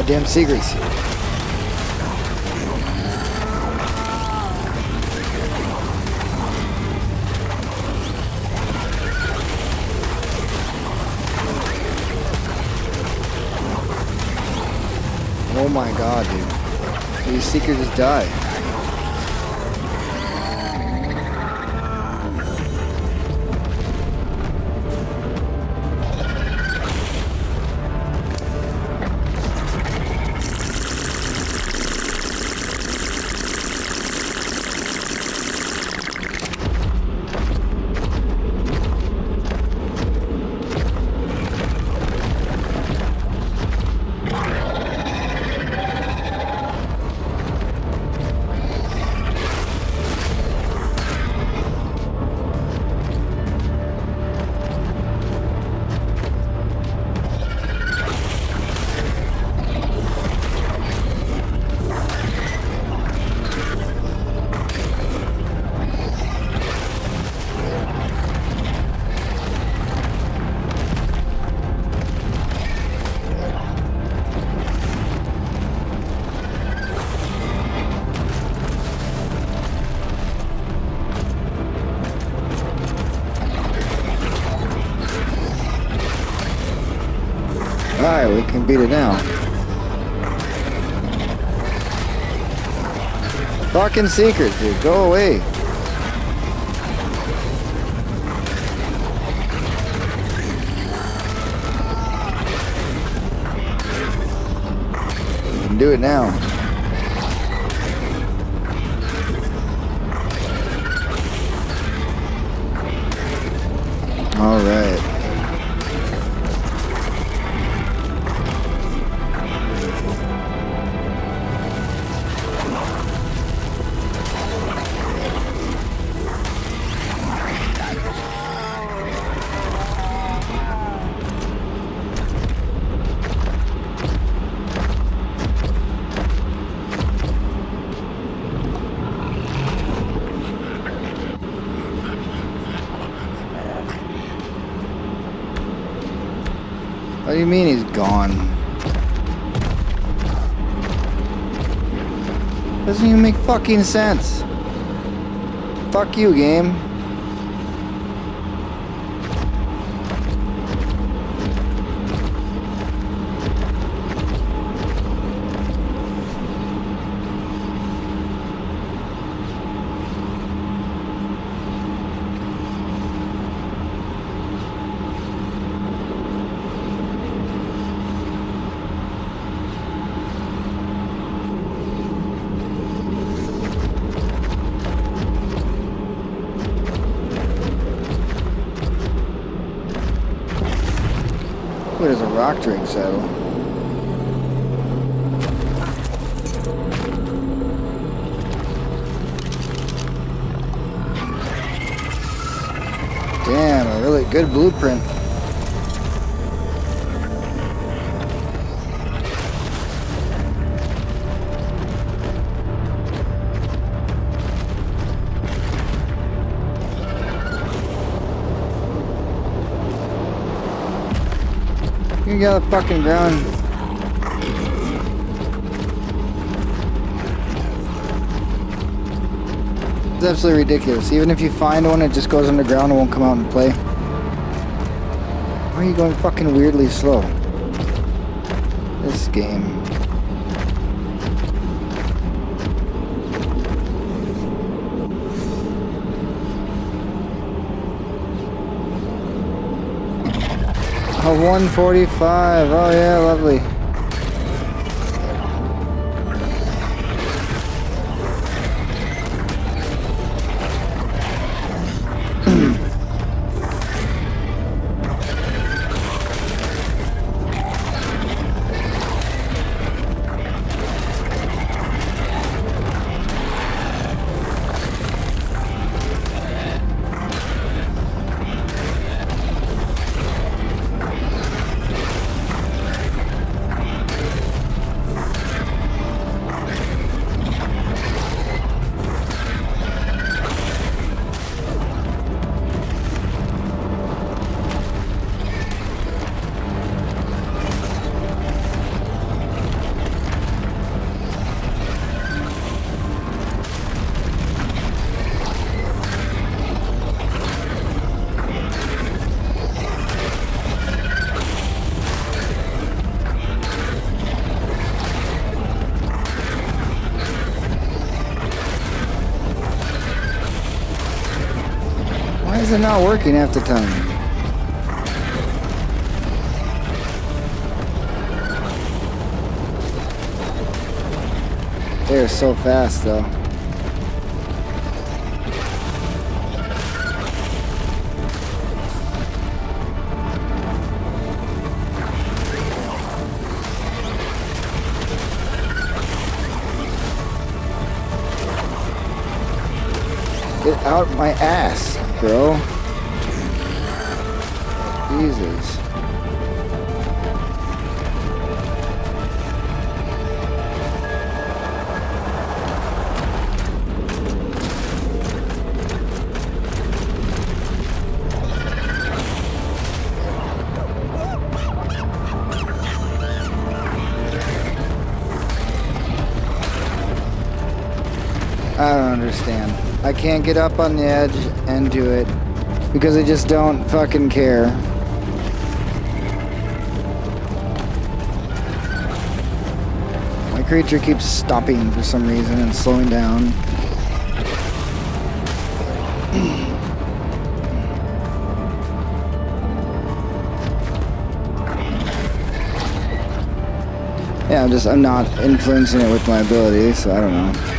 Goddamn secrets. Oh my god, dude. These seekers just die. Alright, we can beat it now. Fucking secret, dude. Go away. We can do it now. Alright. What do you mean he's gone? Doesn't even make fucking sense. Fuck you, game. Ooh, there's a rock drink saddle. Damn, a really good blueprint. You got the fucking ground. It's absolutely ridiculous. Even if you find one, it just goes underground and won't come out and play. Why are you going fucking weirdly slow? This game. A 145. Oh yeah, lovely. is it not working half the time? They're so fast though. Get out my ass, bro. Jesus. I don't understand. I can't get up on the edge and do it because I just don't fucking care. My creature keeps stopping for some reason and slowing down. Yeah, I'm not influencing it with my ability, so I don't know.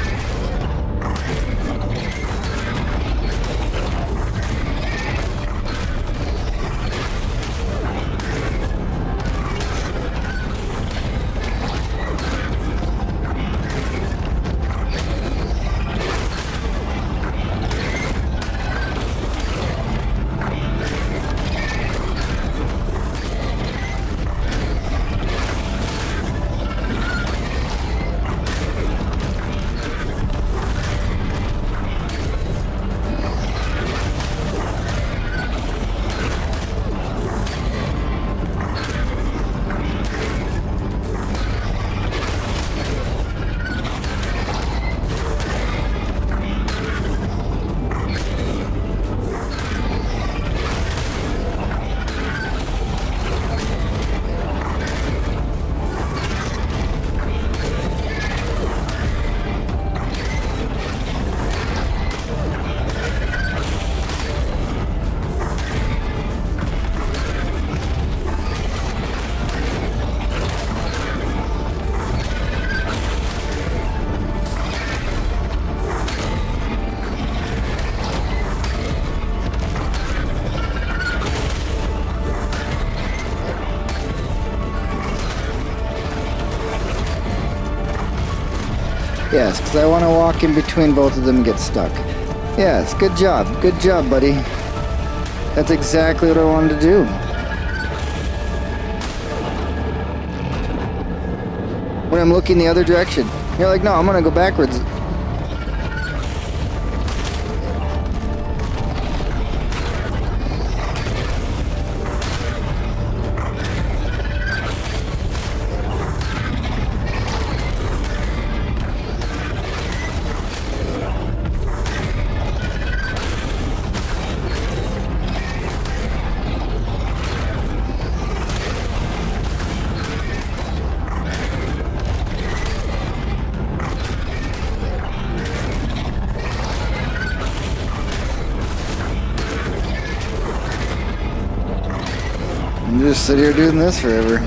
Yes, because I want to walk in between both of them and get stuck. Yes, good job. Good job, buddy. That's exactly what I wanted to do. When I'm looking the other direction, you're like, no, I'm going to go backwards. I'm just sit here doing this forever.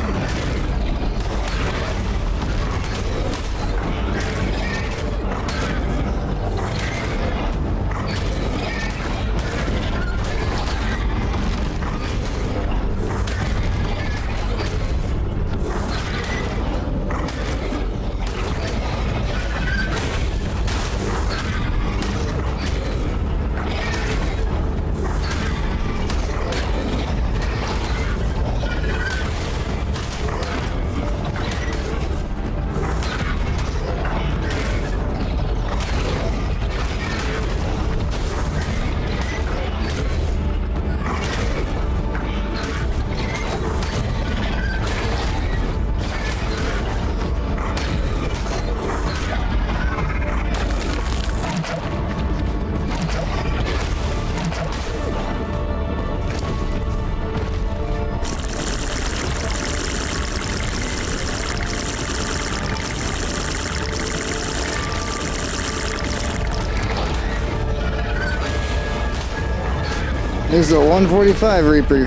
This is a 145 Reaper,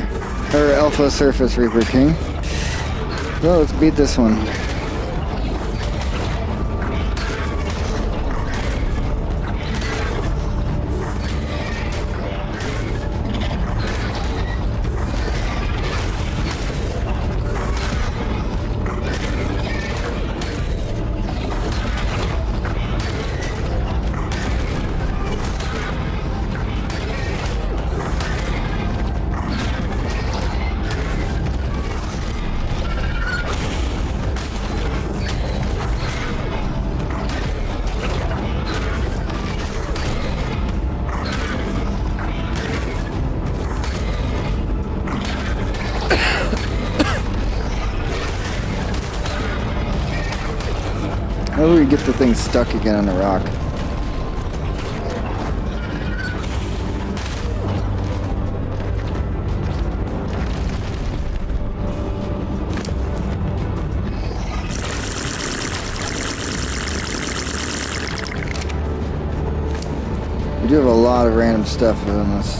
or Alpha Surface Reaper King. So let's beat this one. How do we get the thing stuck again on the rock? We do have a lot of random stuff on this.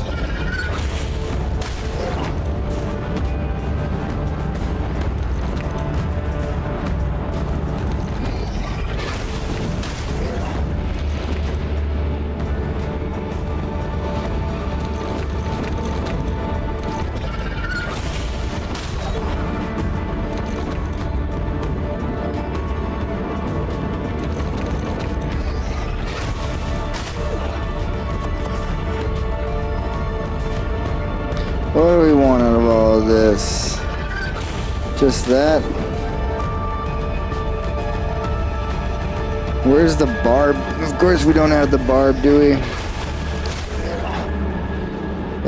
What do we want out of all of this? Just that? Where's the barb? Of course we don't have the barb, do we?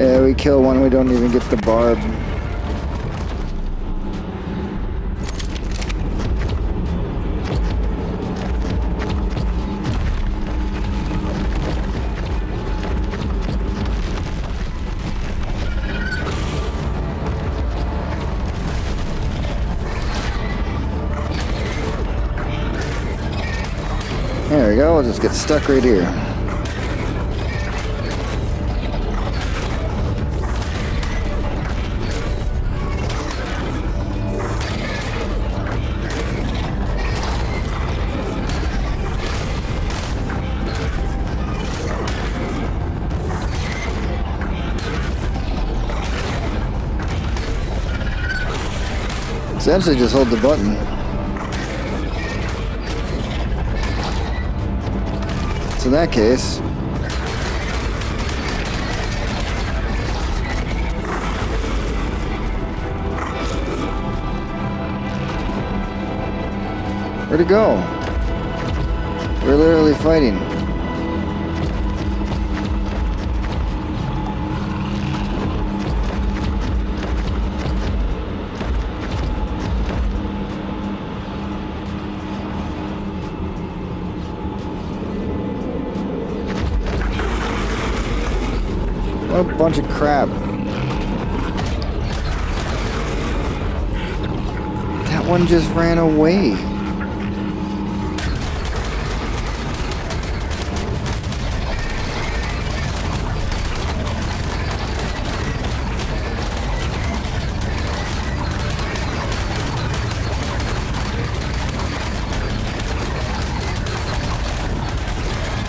Yeah, we kill one, we don't even get the barb. There we go, we'll just get stuck right here. Essentially just hold the button. So in that case, where'd it go? We're literally fighting. What a bunch of crap. That one just ran away.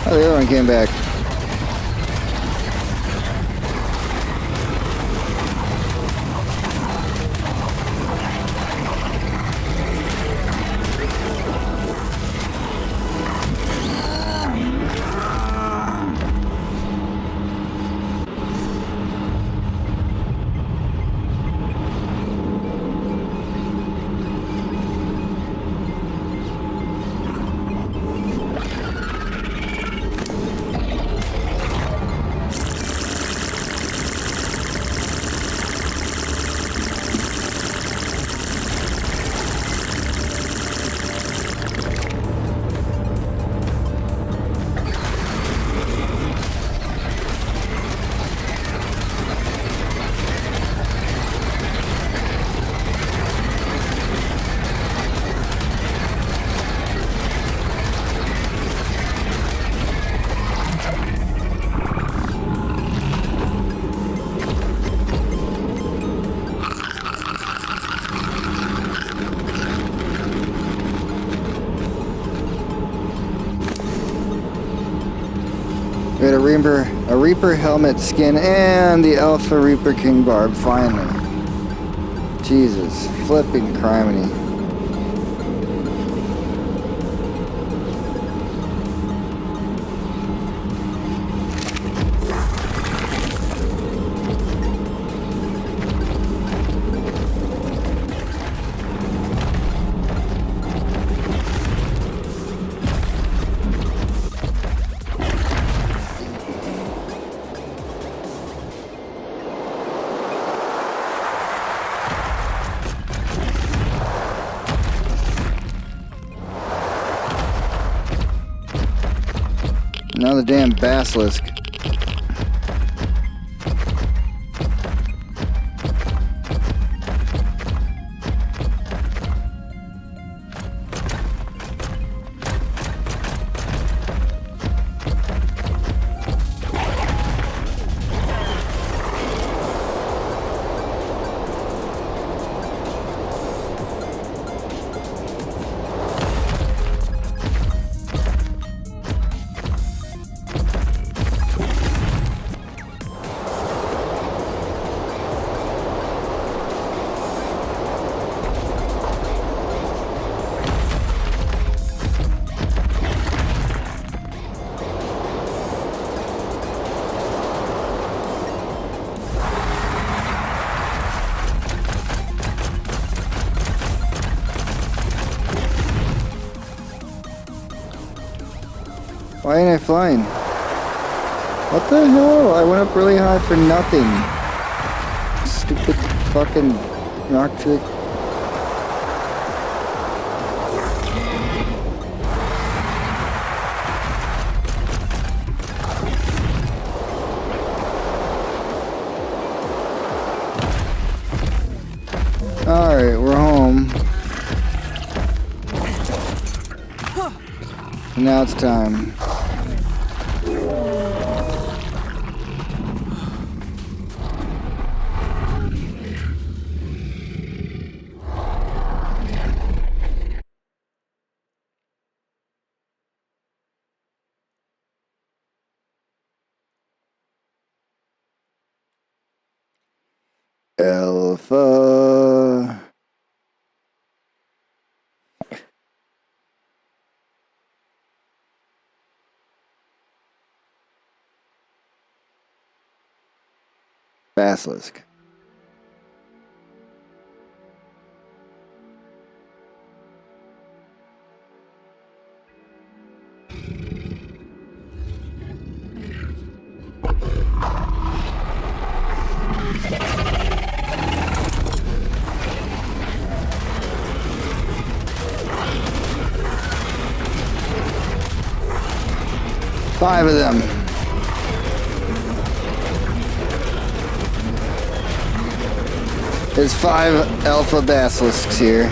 Oh, the other one came back. Reaper helmet skin, and the Alpha Reaper King Barb, finally. Jesus, flipping criminy. Another damn basilisk. Why ain't I flying? What the hell? I went up really high for nothing. Stupid fucking rock trick. Alright, we're home. And now it's time. Alpha. Basilisk. Five of them. There's 5 alpha basilisks here.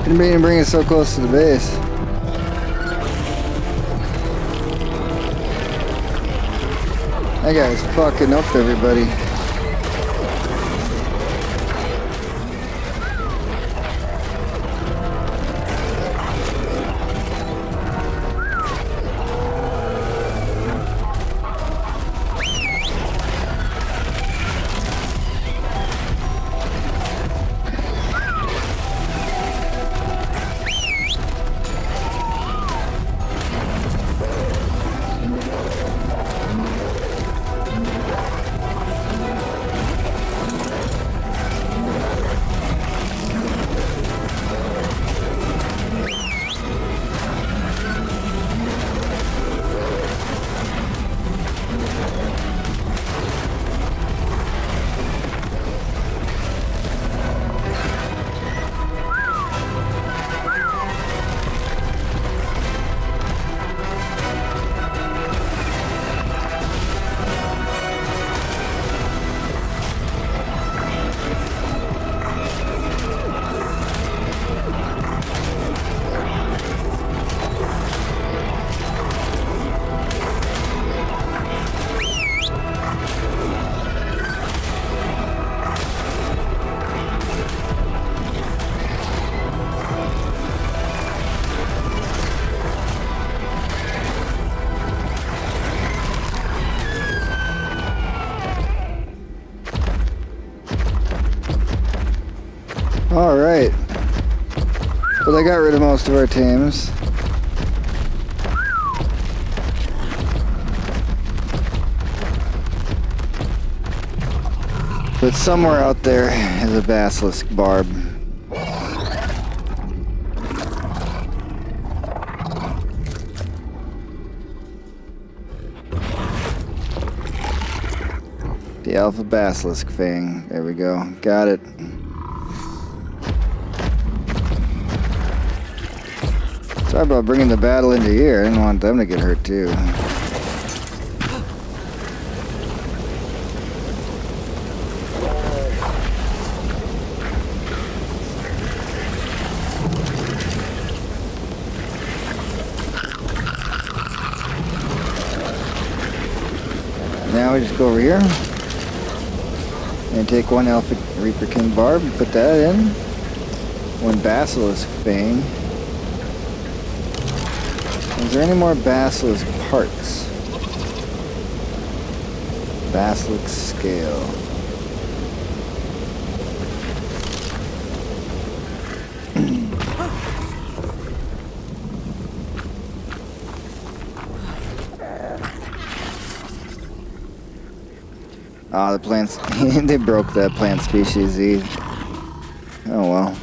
Didn't mean to bring it so close to the base. That guy's fucking up everybody. I got rid of most of our tames. But somewhere out there is a basilisk barb. The alpha basilisk fang. There we go. Got it. Sorry about bringing the battle into here. I didn't want them to get hurt too. Now we just go over here and take one Alpha Reaper King Barb, put that in. One Basilisk Fang. Is there any more Basilisk parts? Basilisk Scale. Ah, the plants, they broke that plant species Z. Oh well.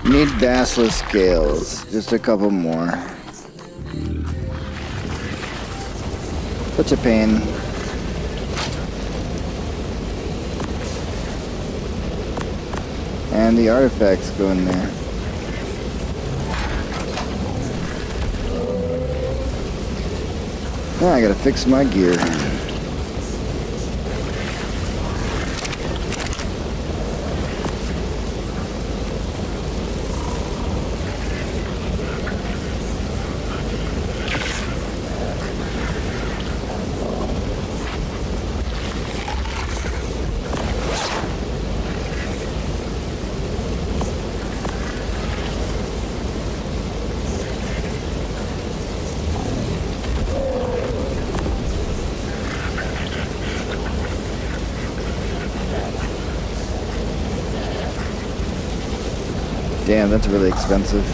Need basilisk scales. Just a couple more. Such a pain. And the artifacts go in there. Now I gotta fix my gear. Damn, that's really expensive.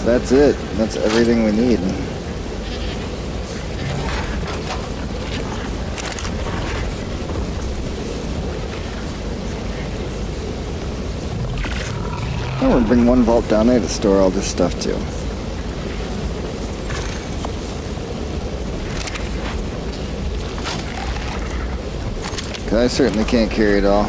That's it. That's everything we need. I'm gonna bring one vault down there to store all this stuff too. Cause I certainly can't carry it all.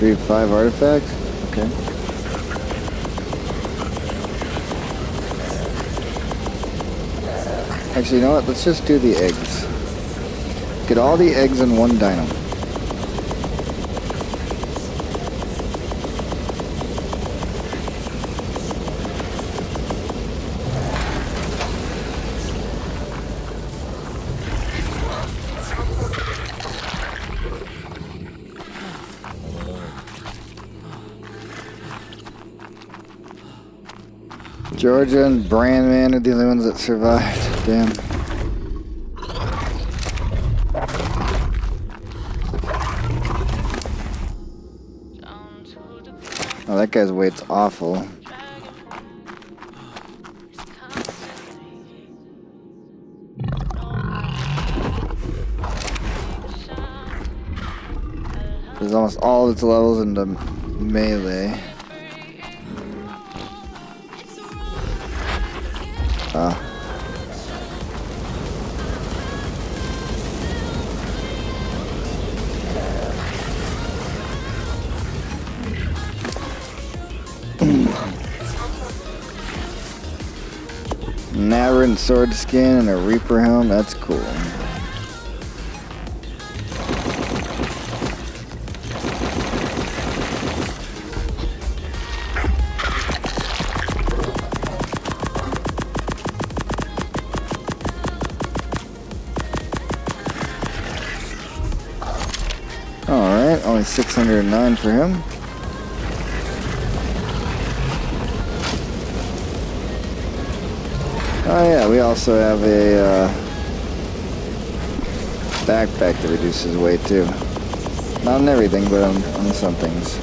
Retrieve 5 artifacts? Okay. Actually, you know what? Let's just do the eggs. Get all the eggs in one dino. Georgia and Brandman are the only ones that survived. Damn. Oh, that guy's weight's awful. There's almost all of its levels into melee. An aberrant sword skin and a reaper helm, that's cool. Alright, only 609 for him. Oh yeah, we also have a backpack that reduces weight too. Not on everything, but on some things.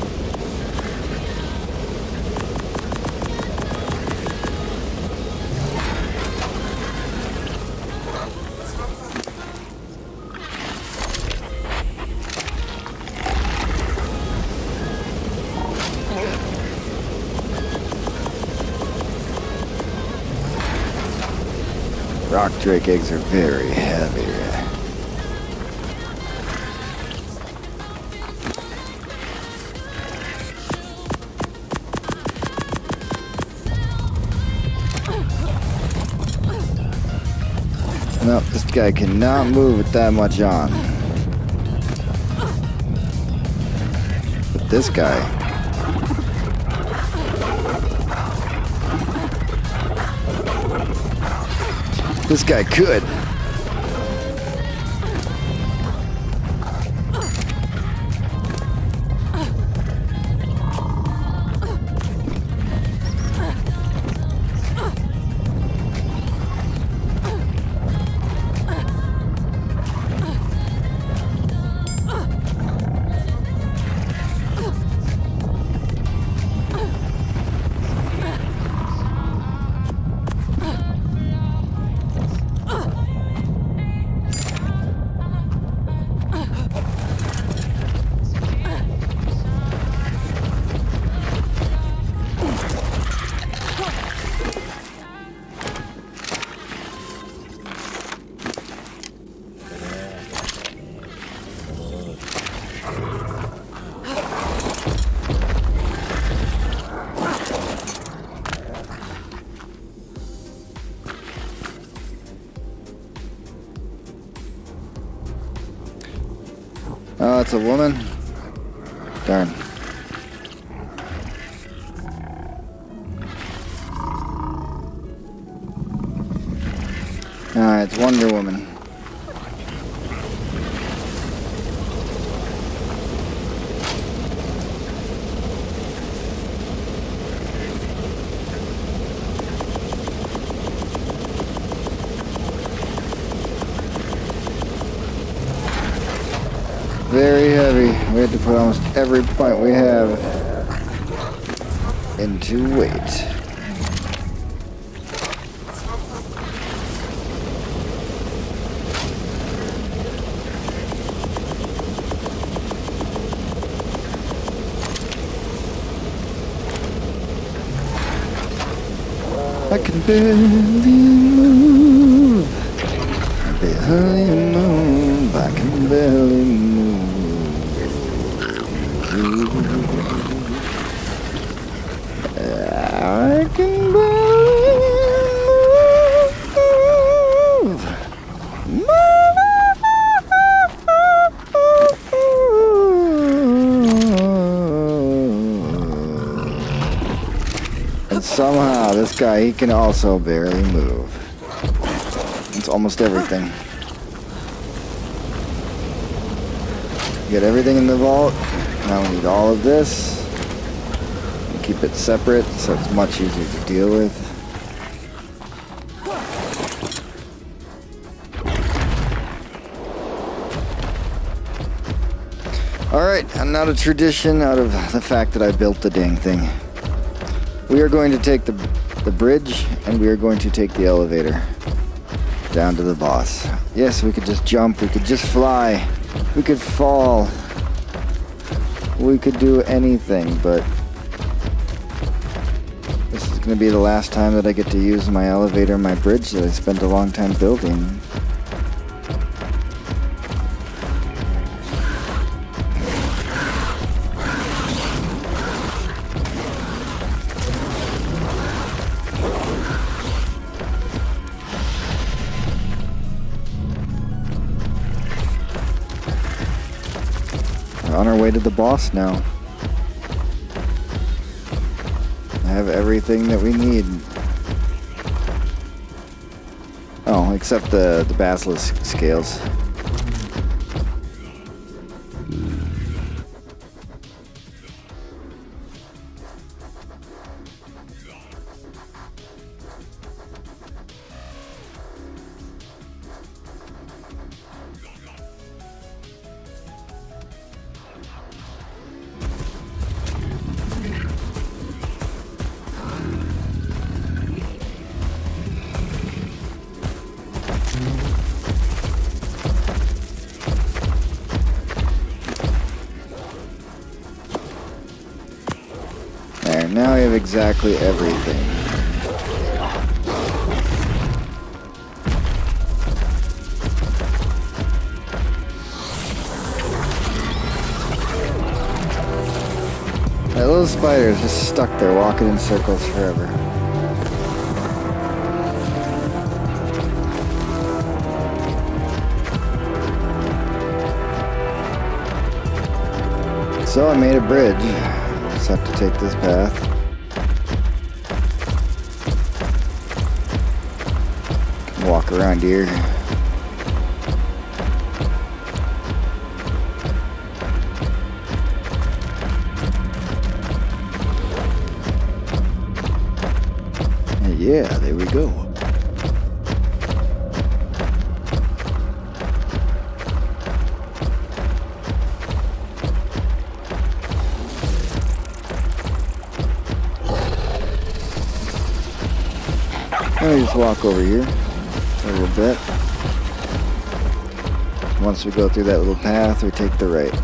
Rock drake eggs are very heavy. Nope, this guy cannot move with that much on. But this guy... This guy could. Oh, it's a woman? Darn. Alright, it's Wonder Woman. Very heavy. We have to put almost every point we have into weight. I can barely move. I barely move. I can barely move. I can barely move. And somehow this guy, he can also barely move. It's almost everything. Get everything in the vault. Now we need all of this. Keep it separate so it's much easier to deal with. Alright, and not a tradition out of the fact that I built the dang thing. We are going to take the bridge, and we are going to take the elevator down to the boss. Yes, we could just jump, we could just fly, we could fall, we could do anything, but this is going to be the last time that I get to use my elevator and my bridge that I spent a long time building. We're on our way to the boss now. I have everything that we need. Oh, except the basilisk scales. There, now we have exactly everything. That little spider is just stuck there walking in circles forever. So I made a bridge. Just have to take this path. Walk around here. Yeah, there we go. Let me just walk over here a little bit. Once we go through that little path, we take the right.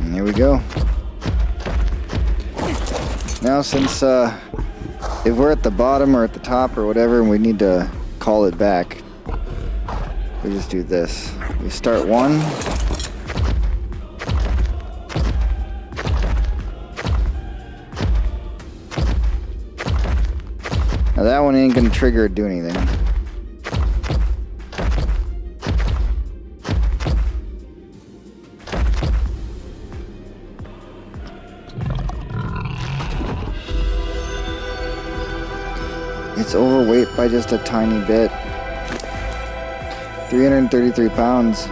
And here we go. Now, since if we're at the bottom or at the top or whatever and we need to call it back, we just do this. We start one. Now that one ain't gonna trigger or do anything. It's overweight by just a tiny bit. 333 pounds.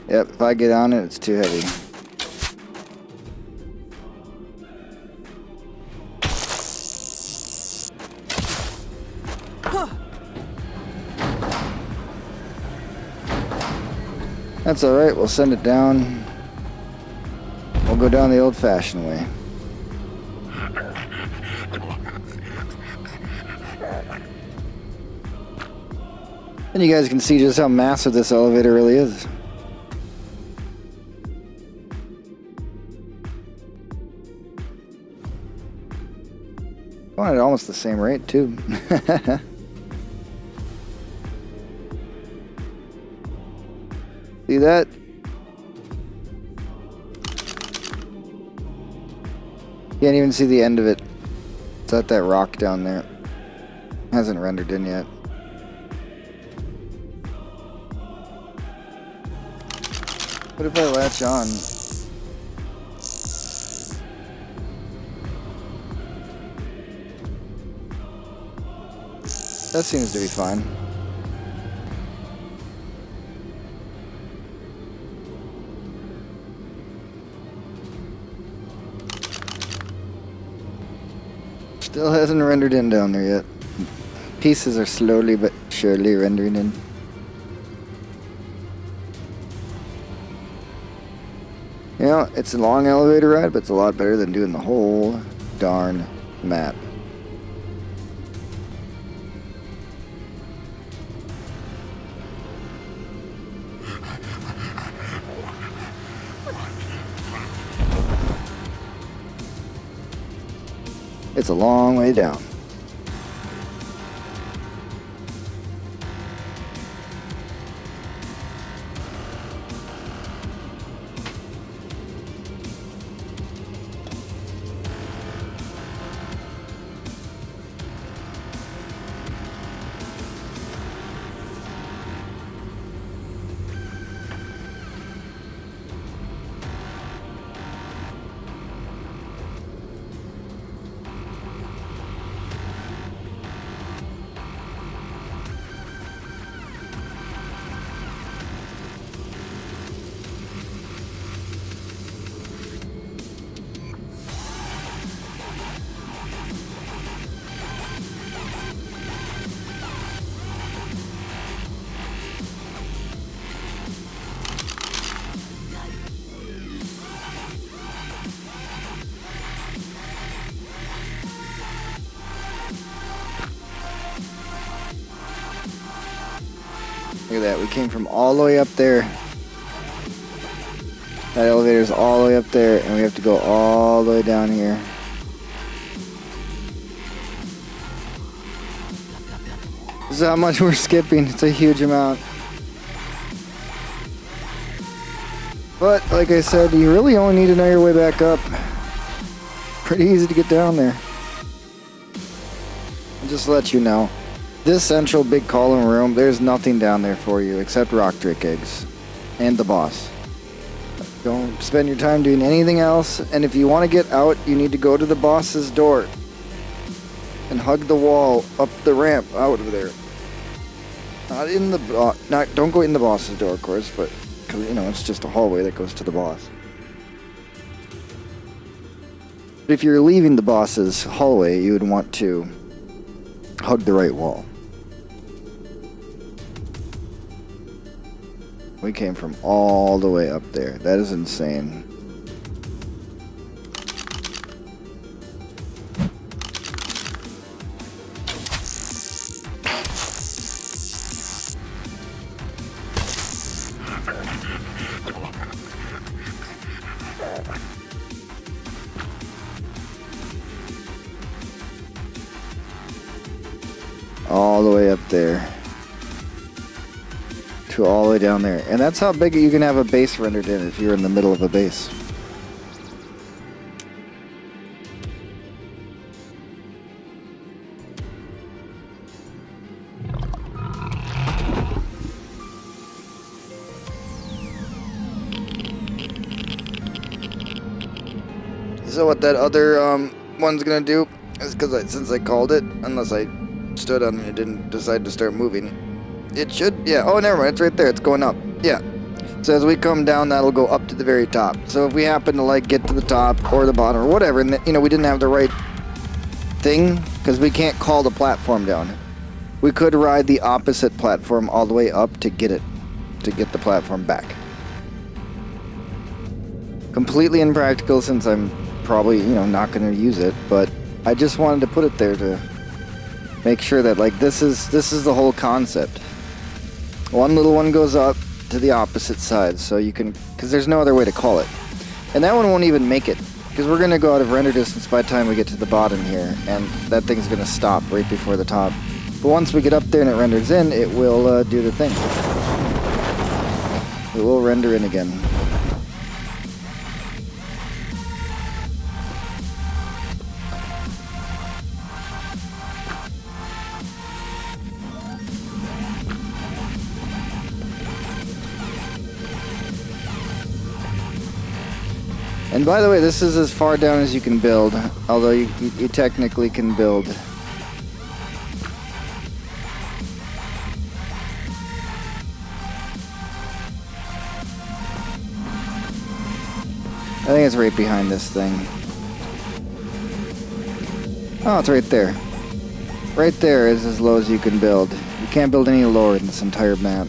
Yep, if I get on it, it's too heavy. That's alright, we'll send it down. We'll go down the old-fashioned way. And you guys can see just how massive this elevator really is. Going at almost the same rate, too. See that? Can't even see the end of it. It's at that rock down there. Hasn't rendered in yet. What if I latch on? That seems to be fine. Still hasn't rendered in down there yet. Pieces are slowly but surely rendering in. You know, it's a long elevator ride, but it's a lot better than doing the whole darn map. It's a long way down. Look at that, we came from all the way up there. That elevator's all the way up there, and we have to go all the way down here. This is how much we're skipping. It's a huge amount. But, like I said, you really only need to know your way back up. Pretty easy to get down there. I'll just let you know. This central big column room, there's nothing down there for you except rock drake eggs and the boss. Don't spend your time doing anything else, and if you want to get out, you need to go to the boss's door and hug the wall up the ramp out of there. Not in the don't go in the boss's door, of course, but because you know it's just a hallway that goes to the boss. But if you're leaving the boss's hallway, you would want to hug the right wall. We came from all the way up there. That is insane. All the way up there. To all the way down there. And that's how big you can have a base rendered in if you're in the middle of a base. So what that other one's gonna do is because since I called it, unless I stood on it and didn't decide to start moving. It should, yeah, oh never mind, it's right there, it's going up, yeah. So as we come down, that'll go up to the very top. So if we happen to like get to the top or the bottom or whatever, and you know, we didn't have the right thing, because we can't call the platform down. We could ride the opposite platform all the way up to get the platform back. Completely impractical since I'm probably, you know, not going to use it, but I just wanted to put it there to make sure that like this is the whole concept. One little one goes up to the opposite side, so you can, because there's no other way to call it. And that one won't even make it, because we're going to go out of render distance by the time we get to the bottom here, and that thing's going to stop right before the top. But once we get up there and it renders in, it will do the thing. It will render in again. And by the way, this is as far down as you can build, although you technically can build. I think it's right behind this thing. Oh, it's right there. Right there is as low as you can build. You can't build any lower in this entire map.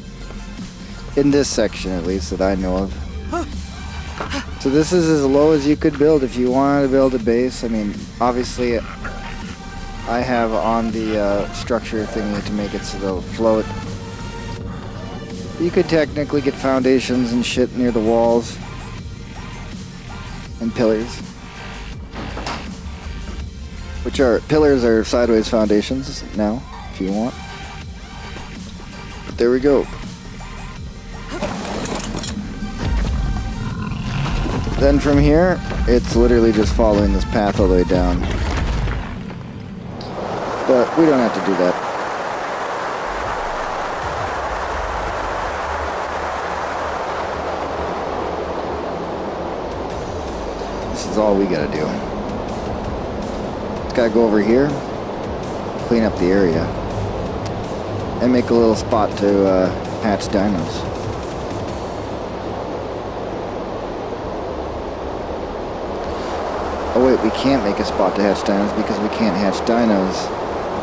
In this section, at least, that I know of. So this is as low as you could build if you wanted to build a base. I mean, obviously, I have on the structure thingy to make it so they'll float. You could technically get foundations and shit near the walls. And pillars. Pillars are sideways foundations now, if you want. But there we go. Then from here, it's literally just following this path all the way down. But we don't have to do that. This is all we gotta do. Just gotta go over here, clean up the area, and make a little spot to hatch dinos. Oh wait, we can't make a spot to hatch dinos because we can't hatch dinos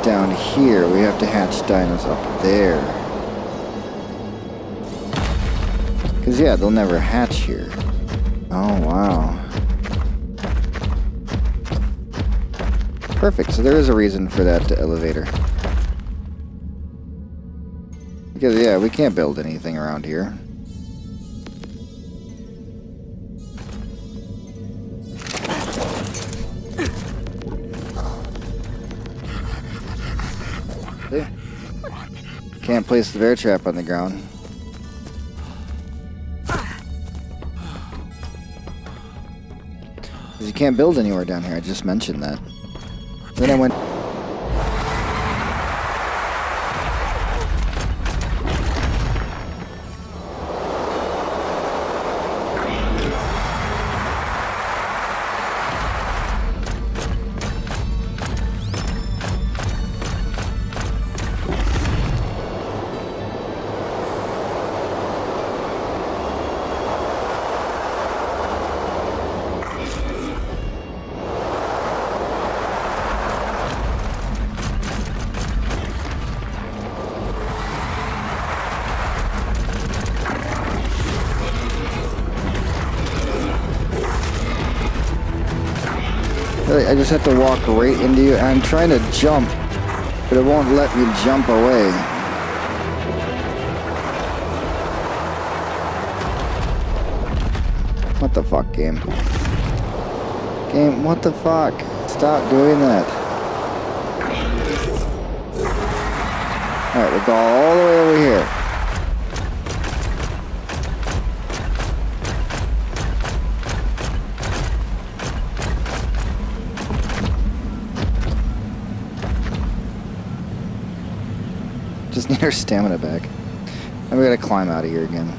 down here. We have to hatch dinos up there. Because yeah, they'll never hatch here. Oh wow. Perfect, so there is a reason for that elevator. Because yeah, we can't build anything around here. See? Can't place the bear trap on the ground. Because you can't build anywhere down here, I just mentioned that. Then I went... I just have to walk right into you. I'm trying to jump, but it won't let me jump away. What the fuck, game? Game, what the fuck? Stop doing that. Alright, we'll go all the way over here. Just need our stamina back. And we gotta climb out of here again.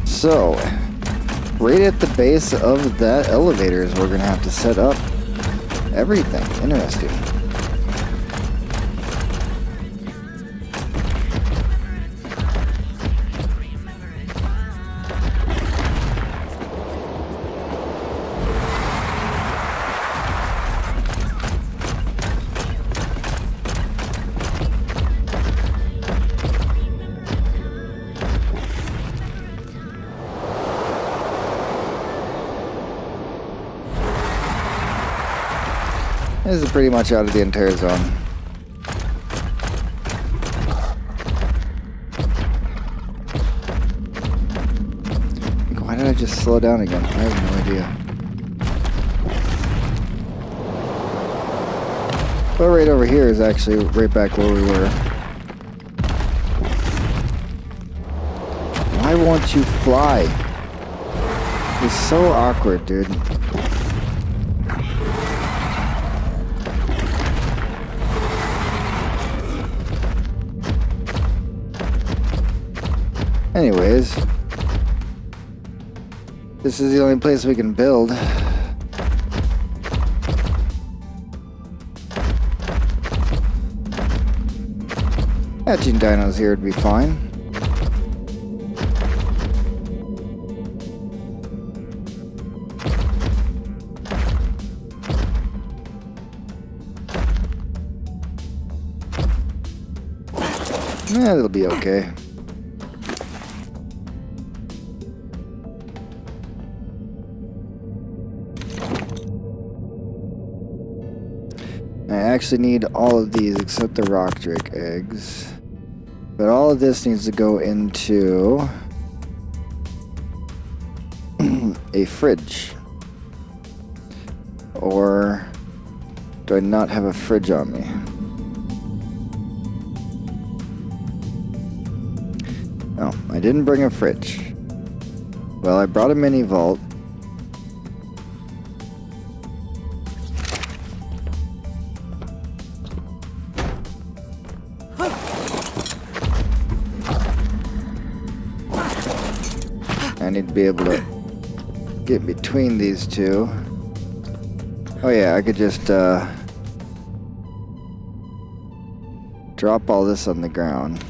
So, right at the base of that elevator is where we're going to have to set up everything. Interesting. This is pretty much out of the entire zone. Why did I just slow down again? I have no idea. But right over here is actually right back where we were. Why won't you fly? It's so awkward, dude. Anyways, this is the only place we can build. Hatching dinos here would be fine. Yeah, it'll be okay. I actually need all of these except the rock drake eggs. But all of this needs to go into a fridge. Or do I not have a fridge on me? No, I didn't bring a fridge. Well, I brought a mini vault. I need to be able to get between these two. Oh yeah, I could just drop all this on the ground.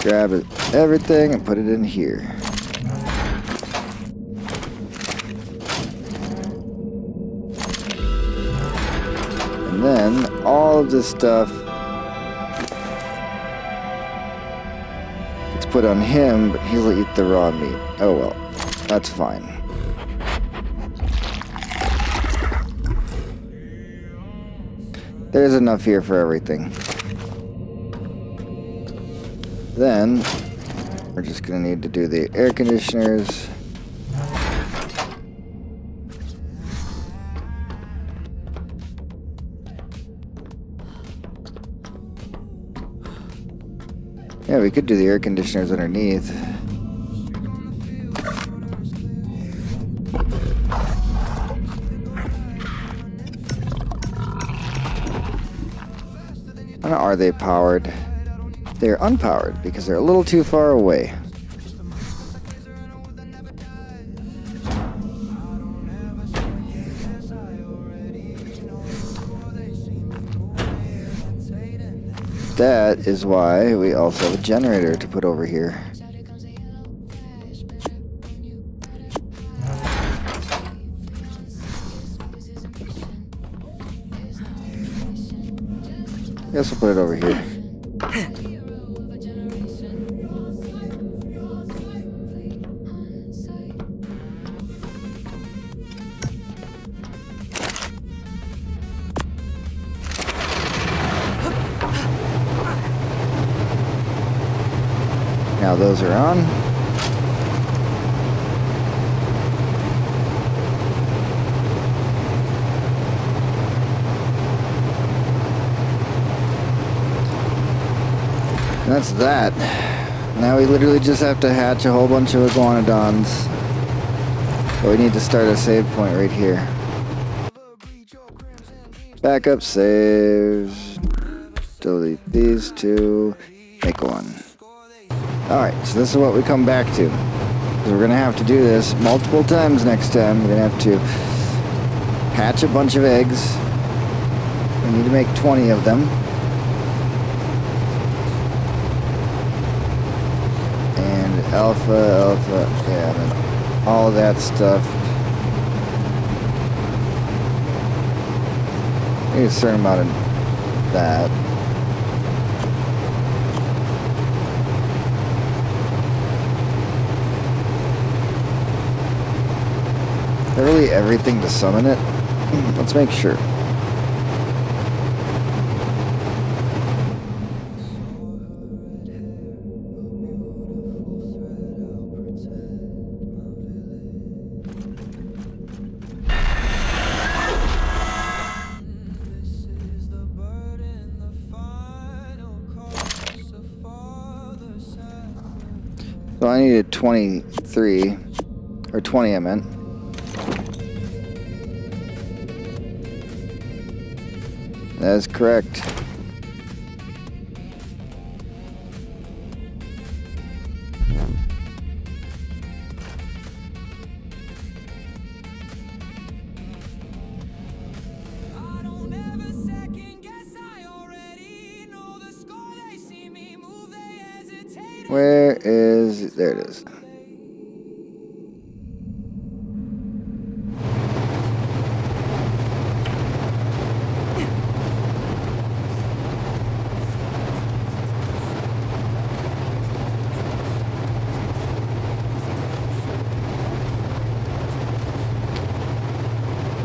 Grab everything and put it in here. And then all of this stuff gets put on him, but he'll eat the raw meat. Oh well, that's fine. There's enough here for everything. Then, we're just going to need to do the air conditioners. Yeah, we could do the air conditioners underneath. How are they powered? They're unpowered because they're a little too far away. That is why we also have a generator to put over here. Guess we'll put it over here. Now those are on. And that's that. Now we literally just have to hatch a whole bunch of iguanodons. But we need to start a save point right here. Backup saves. Delete these two. Make one. Alright, so this is what we come back to. So we're going to have to do this multiple times next time. We're going to have to hatch a bunch of eggs. We need to make 20 of them. And alpha, yeah, and all that stuff. Need a certain amount of that. Really everything to summon it? Let's make sure. So I needed 23, or 20 I meant. That is correct. Where is... There it is.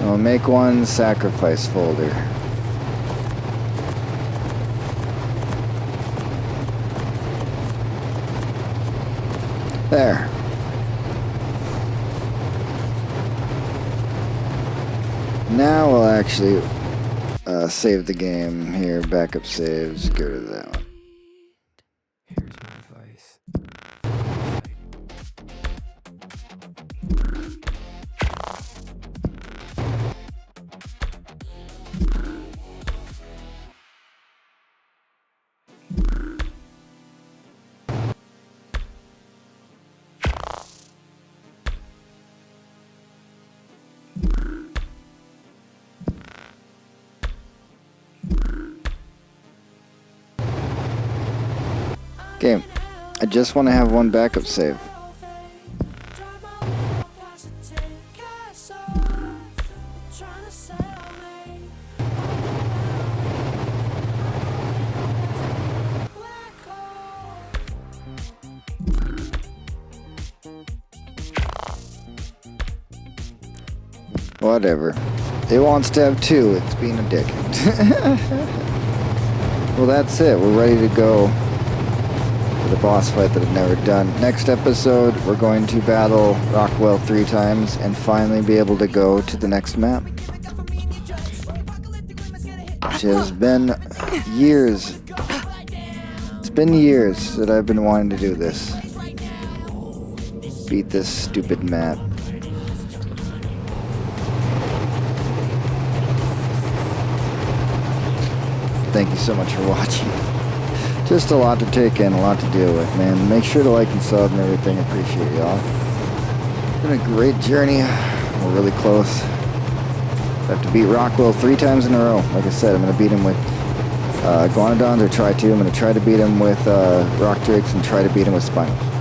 I'll make one sacrifice folder. There. Now we'll actually save the game here. Backup saves. Get rid of that one. Here's my advice. Okay, I just want to have one backup save. Whatever. It wants to have two. It's being a dick. Well, that's it. We're ready to go for the boss fight that I've never done. Next episode, we're going to battle Rockwell 3 times and finally be able to go to the next map. Which has been years. It's been years that I've been wanting to do this. Beat this stupid map. Thank you so much for watching. Just a lot to take in, a lot to deal with, man. Make sure to like and sub and everything. Appreciate y'all. It's been a great journey. We're really close. I have to beat Rockwell 3 times in a row. Like I said, I'm going to beat him with Iguanodons, or try to. I'm going to try to beat him with Rock Drakes and try to beat him with Spinos.